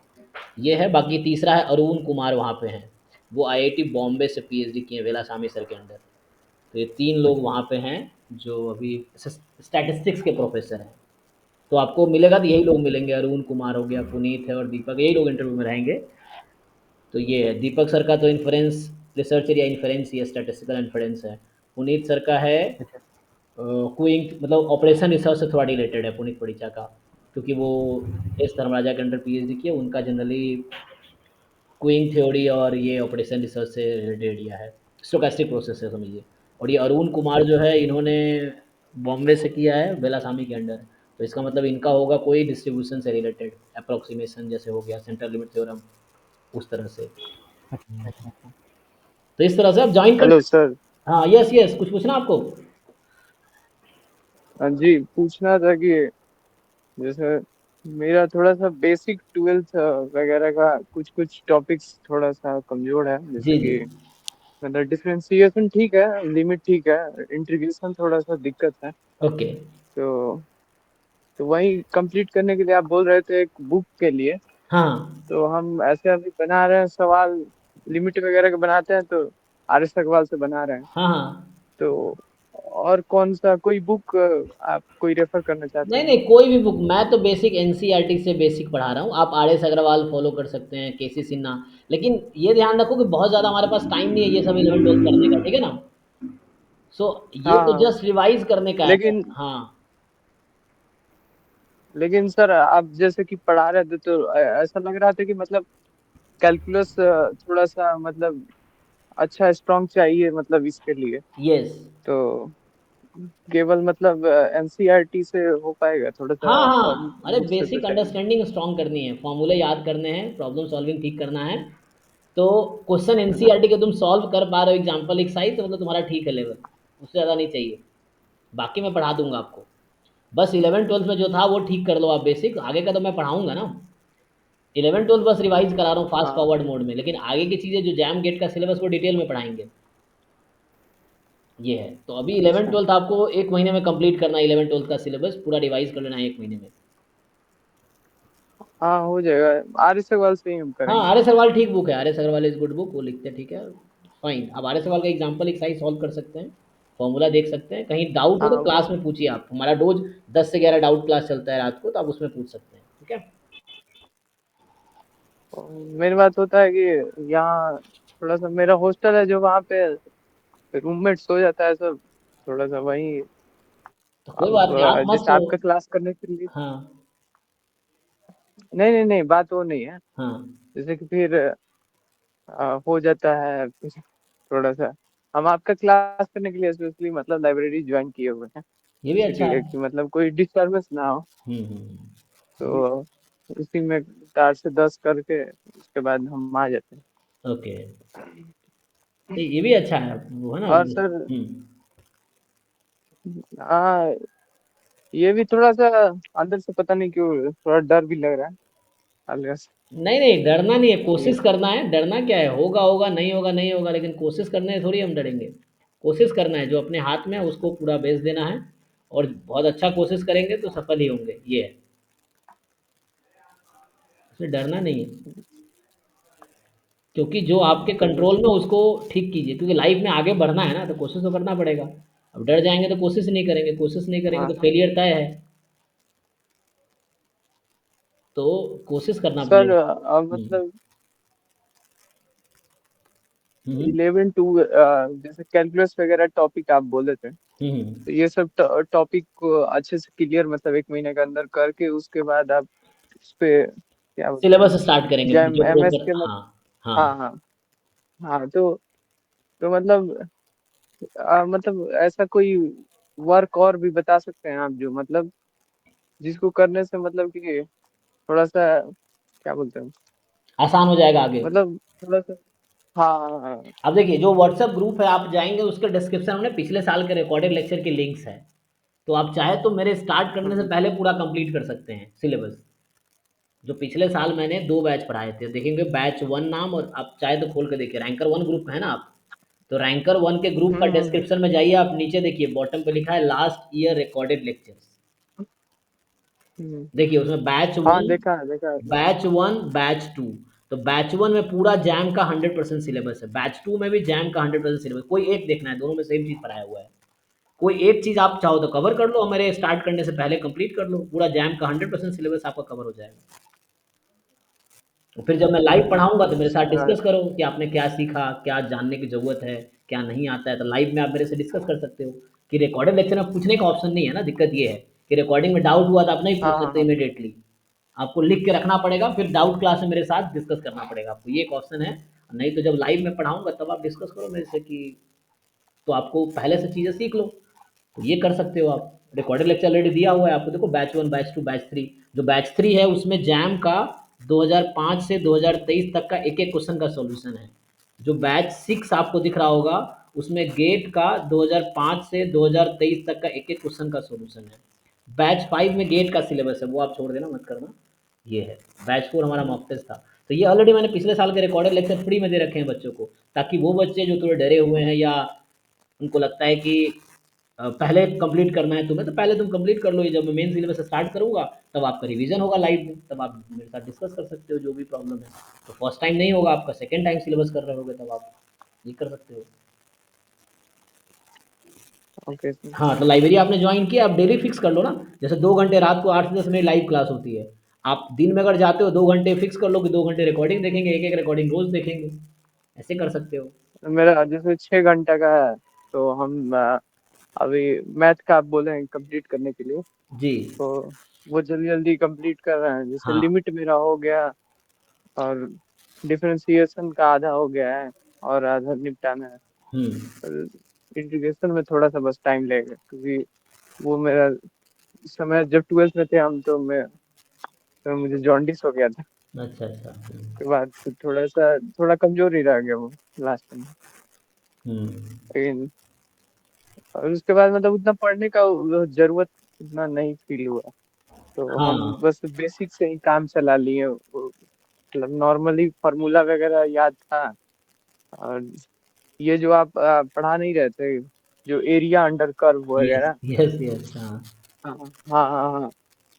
ये है। बाकी तीसरा है अरुण कुमार, वहाँ पे हैं, वो आईआईटी बॉम्बे से पीएचडी किए हैं वेलासामी सर के अंडर। तो ये 3 लोग अच्छा, वहाँ पे हैं जो अभी स्टैटिस्टिक्स के प्रोफेसर हैं। तो आपको मिलेगा तो यही लोग मिलेंगे, अरुण कुमार हो गया, पुनीत है और दीपक, यही लोग इंटरव्यू में रहेंगे। तो ये है, दीपक सर का तो इन्फ्रेंस रिसर्चर या इन्फ्रेंस या स्टैटिस्टिकल इन्फ्रेंस है। पुनीत सर का है अच्छा, क्विंट, मतलब ऑपरेशन रिसर्च से थोड़ा रिलेटेड है पुनीत परीक्षा का। क्योंकि वो एस धर्मराजा के अंडर पीएचडी किया, उनका जनरली क्यूइंग थ्योरी और ये ऑपरेशन रिसर्च से रिलेटेड एरिया है, स्टोकेस्टिक प्रोसेस है समझिए। और ये अरुण कुमार जो है इन्होंने बॉम्बे से किया है बेलासामी के अंडर, तो इसका मतलब इनका होगा कोई डिस्ट्रीब्यूशन से रिलेटेड अप्रोक्सीमेशन, जैसे हो गया सेंट्रल लिमिट थ्योरम, उस तरह से। अच्छा। तो इस तरह से आप ज्वाइन कर। Hello sir. हाँ यस यस, कुछ पूछना आपको? हाँ जी, पूछना था कि जैसे मेरा थोड़ा सा बेसिक 12th वगैरह का कुछ कुछ टॉपिक्स थोड़ा सा कमजोर है, जैसे जी जी। कि मतलब डिफरेंशिएशन ठीक है, लिमिट ठीक है, इंटीग्रेशन थोड़ा सा दिक्कत है। ओके। तो वही कंप्लीट करने के लिए आप बोल रहे थे एक बुक के लिए, हाँ तो हम ऐसे अभी बना रहे हैं सवाल, लिमिट वगैरह के बनाते हैं तो आर.एस. अग्रवाल से बना रहे हैं। हाँ हाँ। तो और कौन सा कोई बुक आप कोई रेफर करना चाहते नहीं हैं? नहीं, कोई भी बुक, मैं तो बेसिक एनसीईआरटी से बेसिक पढ़ा रहा हूँ। आप आर एस अग्रवाल फॉलो कर सकते हैं, केसी सिन्हा, लेकिन ये ध्यान रखो कि बहुत ज़्यादा हमारे पास टाइम नहीं है ये सब 11 12 करने का, ठीक है ना? सो ये हाँ तो हाँ। जस्ट रिवाइज करने का है तो। लेकिन हाँ लेकिन सर आप जैसे कि पढ़ा रहे थे तो ऐसा लग रहा था कि मतलब कैलकुलस थोड़ा सा मतलब अच्छा स्ट्रांग चाहिए मतलब इसके लिए, यस। तो केवल मतलब एनसीईआरटी से हो पाएगा थोड़ा सा हाँ और हाँ, अरे बुक से तो बेसिक चाहिए? अंडरस्टैंडिंग स्ट्रॉन्ग करनी है, फॉर्मूले याद करने हैं, प्रॉब्लम सॉल्विंग ठीक करना है। तो क्वेश्चन है ना? एनसीईआरटी के तुम सॉल्व कर पा रहे हो एग्जाम्पल एक साइज, तो मतलब तुम्हारा ठीक है लेवल, उससे ज़्यादा नहीं चाहिए। बाकी मैं पढ़ा दूंगा आपको, बस 11 12 में जो था वो ठीक कर लो आप बेसिक, आगे का तो मैं पढ़ाऊंगा ना। 11 12 बस रिवाइज करा रहा हूँ फास्ट हाँ फॉरवर्ड मोड में, लेकिन आगे की चीज़ें जो जैम गेट का सिलेबस वो डिटेल में पढ़ाएंगे। ये है, तो अभी 11 12 आपको एक महीने में कंप्लीट करना है, 11 12 का सिलेबस पूरा रिवाइज कर लेना है एक महीने में। हाँ, हो जाएगा, आर.एस. अग्रवाल से ही हम हाँ करेंगे। आर एस अग्रवाल ठीक बुक है, R S Agarwal is good book, वो लिखते हैं ठीक है, फाइन। अब आर एस अग्रवाल का एग्जाम्पल एक साइज सॉल्व कर सकते हैं, फॉर्मूला देख सकते हैं, कहीं डाउट हो तो हाँ, क्लास में पूछिए आप, हमारा रोज 10 से 11 डाउट क्लास चलता है रात को, तो आप उसमें पूछ सकते हैं, ठीक है। मेरी बात होता है कि यहाँ थोड़ा सा मेरा हॉस्टल है जो वहाँ पे रूममेट सो जाता है सब, थोड़ा सा वही तो कोई बात अब नहीं, आप मत जैसे सो। आपका क्लास करने के लिए। हाँ नहीं नहीं नहीं, बात वो नहीं है, हाँ, जैसे कि फिर हो जाता है फिर थोड़ा सा हम आपका क्लास करने के लिए स्पेशली मतलब लाइब्रेरी ज्वाइन किए हुए हैं, ये भी अच्छा इसलिए है। कि मतलब कोई डिस्टर्बेंस ना हो। तो उसी में 4 से 10 करके उसके बाद हम आ जाते हैं। ओके, ये भी अच्छा है, वो है ना। और सर हाँ, ये भी थोड़ा सा अंदर से पता नहीं क्यों थोड़ा डर भी लग रहा है हल्का सा। नहीं नहीं, डरना नहीं है, ये कोशिश करना है, डरना क्या है, होगा होगा, नहीं होगा नहीं होगा, लेकिन कोशिश करने से थोड़ी हम डरेंगे। कोशिश करना है, जो अपने हाथ में है उसको पूरा बेच देना है, और बहुत अच्छा कोशिश करेंगे तो सफल ही होंगे, ये है, इसमें डरना नहीं है। क्योंकि जो आपके चलो कंट्रोल में उसको ठीक कीजिए, क्योंकि लाइफ में आगे बढ़ना है ना, तो कोशिश तो करना पड़ेगा। अब डर जाएंगे तो कोशिश नहीं करेंगे, कोशिश नहीं करेंगे हाँ तो फेलियर तय है, तो कोशिश करना सर, पड़ेगा। हम्म मतलब हम्म 11 2 जैसे कैलकुलस वगैरह टॉपिक आप बोले थे, हम्म। तो ये सब टॉपिक को अच्छे से क्लियर मतलब 1 महीने के अंदर करके उसके बाद आप उस पे क्या बोलते हैं सिलेबस स्टार्ट करेंगे जैम जो एमएस प्रॉपर, के हाँ हाँ। हाँ हाँ हाँ। तो मतलब ऐसा कोई वर्क और भी बता सकते हैं आप जो मतलब जिसको करने से मतलब कि थोड़ा सा क्या बोलते हैं आसान हो जाएगा आगे। मतलब थोड़ा सा। हाँ हाँ हाँ। अब देखिए, जो व्हाट्सएप ग्रुप है आप जाएंगे, उसके डिस्क्रिप्शन में पिछले साल के रिकॉर्डेड लेक्चर के लिंक्स है, तो आप चाहे तो मेरे स्टार्ट करने से हम्म, पहले पूरा कंप्लीट कर सकते हैं सिलेबस। जो पिछले साल मैंने 2 बैच पढ़ाए थे, देखेंगे बैच 1 नाम, और आप चाहे तो खोल के देखिए, रैंकर 1 ग्रुप है ना आप, तो रैंकर 1 के ग्रुप का हम्म, डिस्क्रिप्शन में जाइए, आप नीचे देखिए बॉटम पे लिखा है लास्ट ईयर रिकॉर्डेड लेक्चर्स, हम्म। देखिए उसमें बैच हाँ, 1, देखा है देखा है सर। बैच 2। तो बैच 1 में पूरा जैम का 100% सिलेबस है, बैच 2 में भी जैम का 100% सिलेबस, कोई एक देखना है, दोनों में सेम चीज़ पढ़ाया हुआ है। कोई एक चीज़ आप चाहो तो कवर कर लो, और मेरे स्टार्ट करने से पहले कंप्लीट कर लो, पूरा जैम का 100% सिलेबस आपका कवर हो जाएगा। तो फिर जब मैं लाइव पढ़ाऊंगा तो मेरे साथ अच्छा, डिस्कस करो कि आपने क्या सीखा, क्या जानने की ज़रूरत है, क्या नहीं आता है, तो लाइव में आप मेरे से डिस्कस कर सकते हो। कि रिकॉर्डेड लेक्चर में पूछने का ऑप्शन नहीं है ना, दिक्कत ये है कि रिकॉर्डिंग में डाउट हुआ तो आप नहीं हाँ पूछ हाँ सकते हाँ इमीडिएटली, आपको लिख के रखना पड़ेगा, फिर डाउट क्लास में मेरे साथ डिस्कस करना पड़ेगा आपको, ये एक ऑप्शन है। नहीं तो जब लाइव में पढ़ाऊंगा तब आप डिस्कस करो मेरे से, कि तो आपको पहले से चीज़ें सीख लो, तो ये कर सकते हो आप। रिकॉर्डेड लेक्चर ऑलरेडी दिया हुआ है आपको, देखो बैच 1 बैच 2 बैच 3, जो बैच 3 है उसमें जैम का 2005 से 2023 तक का एक एक क्वेश्चन का सॉल्यूशन है। जो बैच 6 आपको दिख रहा होगा उसमें गेट का 2005 से 2023 तक का एक एक क्वेश्चन का सॉल्यूशन है। बैच 5 में गेट का सिलेबस है, वो आप छोड़ देना, मत करना। ये है बैच 4 हमारा मॉक टेस्ट था। तो ये ऑलरेडी मैंने पिछले साल के रिकॉर्डेड लेक्चर फ्री में दे रखे हैं बच्चों को, ताकि वो बच्चे जो थोड़े डरे हुए हैं या उनको लगता है कि पहले कंप्लीट करना है तुम्हें, तो पहले तुम कंप्लीट कर लो, ये जब मैं मेन सिलेबस स्टार्ट करूंगा तब आपका रिवीजन होगा लाइव में, तब आप मेरे साथ डिस्कस कर सकते हो जो भी प्रॉब्लम है। तो फर्स्ट टाइम नहीं होगा आपका, सेकेंड टाइम सिलेबस कर रहे होगे तब आप ये कर सकते हो। Okay sir. हाँ, तो लाइब्रेरी आपने ज्वाइन किया, आप डेली फिक्स कर लो ना, जैसे 2 घंटे रात को 8 से 10 मिनट लाइव क्लास होती है, आप दिन में अगर जाते हो 2 घंटे फिक्स कर लो कि 2 घंटे रिकॉर्डिंग देखेंगे, एक एक रिकॉर्डिंग रोज देखेंगे, ऐसे कर सकते हो। मेरा जैसे 6 घंटे का है, तो हम अभी मैथ का आप बोले हैं कंप्लीट करने के लिए, जी तो वो जल्दी जल्दी कंप्लीट कर रहे हैं। जैसे हाँ। लिमिट मेरा हो गया और डिफरेंशिएशन का आधा हो गया है और आधा निपटाना है। इंटीग्रेशन में थोड़ा सा बस टाइम लगेगा, क्योंकि वो मेरा समय जब 12th में थे हम, तो मुझे जॉन्डिस हो गया था। अच्छा अच्छा। उसके बाद फिर थोड़ा कमजोर ही रह गया वो लास्ट में। लेकिन और उसके बाद मतलब उतना पढ़ने का जरूरत उतना नहीं फील हुआ, तो हम हाँ बस बेसिक से ही काम चला लिए। मतलब नॉर्मली फार्मूला वगैरह याद था, और ये जो आप पढ़ा नहीं रहे थे, जो एरिया अंडर कर्व यस वगैरह, यस यस हाँ हाँ हाँ हाँ हाँ,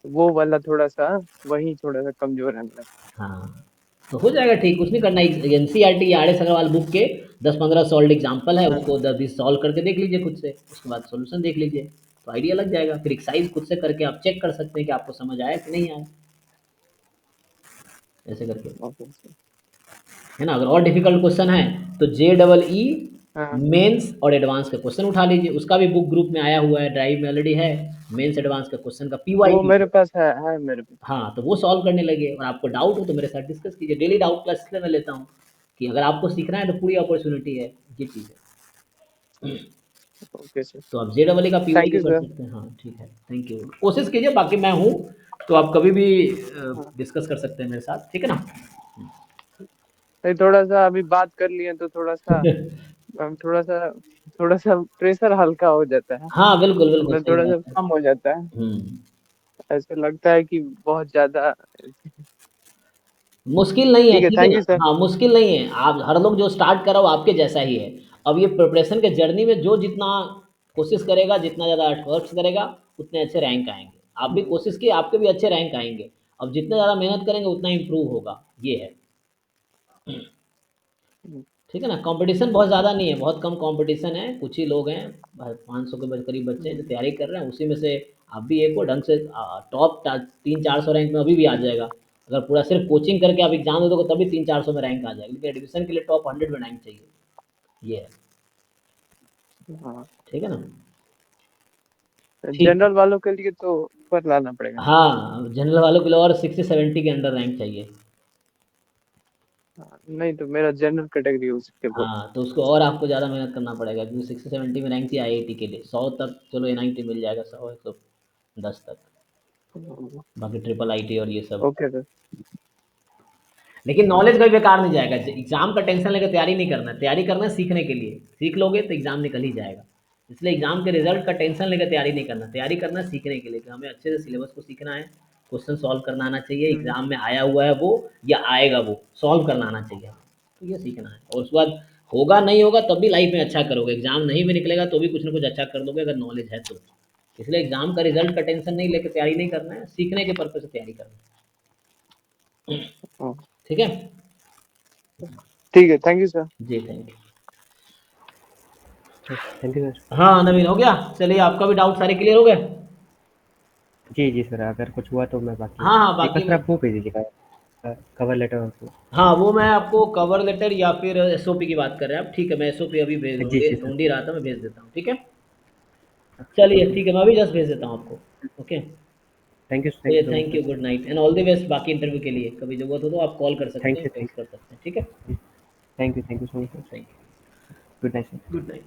वो वाला थोड़ा सा वही थोड़ा सा कमजोर है मेरा। हाँ, तो हो जाएगा ठीक, कुछ नहीं करना। एनसीईआरटी या आर एस अग्रवाल बुक के 10-15 सॉल्व एग्जाम्पल है, हाँ उसको 10-20 सॉल्व करके देख लीजिए खुद से, उसके बाद सॉल्यूशन देख लीजिए, तो आइडिया लग जाएगा। फिर एक्सरसाइज खुद से करके आप चेक कर सकते हैं कि आपको समझ आया कि नहीं आया, ऐसे करके, ओके सर। है ना। अगर और डिफिकल्ट क्वेश्चन है तो JEE हाँ मेंस और एडवांस का क्वेश्चन उठा लीजिए, उसका भी बुक ग्रुप में आया हुआ है, ड्राइव में ऑलरेडी है, मेंस एडवांस का क्वेश्चन का वो PYQ। मेरे पास है मेरे पास। हाँ, तो वो सॉल्व करने लगे, और आपको डाउट हो तो मेरे साथ डिस्कस कीजिए। डेली डाउट क्लास इसलिए मैं लेता हूँ कि अगर आपको सीखना है तो पूरी अपॉर्चुनिटी है, ये चीज़ है। Okay sir. तो आप JEE का थैंक PYQ यू कर सर। सकते हैं। हाँ ठीक है, थैंक यू, कोशिश कीजिए, बाकी मैं हूँ, तो आप कभी भी हाँ डिस्कस कर सकते हैं मेरे साथ, ठीक है ना। नहीं, थोड़ा सा अभी बात कर लिए तो थोड़ा सा थोड़ा सा प्रेशर हल्का हो जाता है, हाँ बिल्कुल बिल्कुल, मतलब सही थोड़ा बात सा है। कम हो जाता है। ऐसा लगता है कि बहुत ज्यादा। मुश्किल नहीं है, ठीक है, ठीक है थैंक ना। You sir. हाँ, मुश्किल नहीं है, आप हर लोग जो स्टार्ट करा वो आपके जैसा ही है। अब ये प्रिपरेशन के जर्नी में जो जितना कोशिश करेगा, जितना ज़्यादा एफर्ट्स करेगा, उतने अच्छे रैंक आएंगे। आप भी कोशिश किए, आपके भी अच्छे रैंक आएंगे। अब जितना ज़्यादा मेहनत करेंगे उतना इम्प्रूव होगा, ये है, ठीक है ना। कंपटीशन बहुत ज़्यादा नहीं है, बहुत कम कंपटीशन है, कुछ ही लोग हैं, 500 के करीब बच्चे हैं जो तैयारी कर रहे हैं, उसी में से आप भी एक हो। ढंग से टॉप 300-400 रैंक में अभी भी आ जाएगा। अगर पूरा सिर्फ कोचिंग करके आप एग्जाम दे दोगे तभी 300-400 में रैंक आ जाएगा, लेकिन एडमिशन के लिए टॉप 100 में रैंक चाहिए, ये है, हाँ, ठीक है ना। ठीक, जनरल वालों के लिए तो ऊपर लाना पड़ेगा। हाँ, जनरल वालों के लिए और 60-70 के अंडर रैंक चाहिए। हाँ, नहीं तो मेरा जनरल कैटेगरी हो सकती है बहुत। हाँ, तो उसको और आपको ज़्यादा मेहनत करना पड़ेगा, क्योंकि 60-70 में रैंक चाहिए IIT के लिए। 100 तक चलो NIT मिल जाएगा, 100-110 तक, बाकी ट्रिपल IIT और ये सब। Okay sir. लेकिन नॉलेज कभी बेकार नहीं जाएगा। एग्जाम का टेंशन लेकर तैयारी नहीं करना, तैयारी करना है सीखने के लिए, सीख लोगे तो एग्जाम निकल ही जाएगा। इसलिए एग्जाम के रिजल्ट का टेंशन लेकर तैयारी नहीं करना, तैयारी करना है सीखने के लिए, कि हमें अच्छे से सिलेबस को सीखना है, क्वेश्चन सॉल्व करना आना चाहिए, एग्जाम में आया हुआ है वो या आएगा वो सॉल्व करना आना चाहिए, तो ये सीखना है। और उसके बाद होगा नहीं होगा तब भी लाइफ में अच्छा करोगे, एग्जाम नहीं भी निकलेगा तो भी कुछ ना कुछ अच्छा कर दोगे अगर नॉलेज है तो। इसलिए एग्जाम का रिजल्ट का टेंशन नहीं लेकर तैयारी नहीं करना है, सीखने के पर्पज से तैयारी करना है, ठीक है। ठीक है, थैंक यू सर। जी thank you. Thank you sir. हाँ नवीन, हो गया, चलिए आपका भी डाउट सारे क्लियर हो गए। जी जी सर, अगर कुछ हुआ तो मैं बाकी हाँ हाँ, एक बार बाकी सर आप वो भेज दीजिएगा, कवर लेटर और वो। हाँ, वो मैं आपको कवर लेटर या फिर SOP की बात कर रहे हैं आप, ठीक है, मैं SOP अभी भेज जी जी सर। ढूंढ ही रहा था, मैं भेज देता हूँ, ठीक है। चलिए ठीक है, मैं भी जस्ट भेज देता हूँ आपको। ओके, थैंक यू चलिए, so thank much you, good night and all the best बाकी इंटरव्यू के लिए। कभी जरूरत हो तो आप कॉल कर सकते हैं, थैंक टेक्स्ट कर सकते हैं, ठीक है? You so much. Thank you, good night sir. Good night.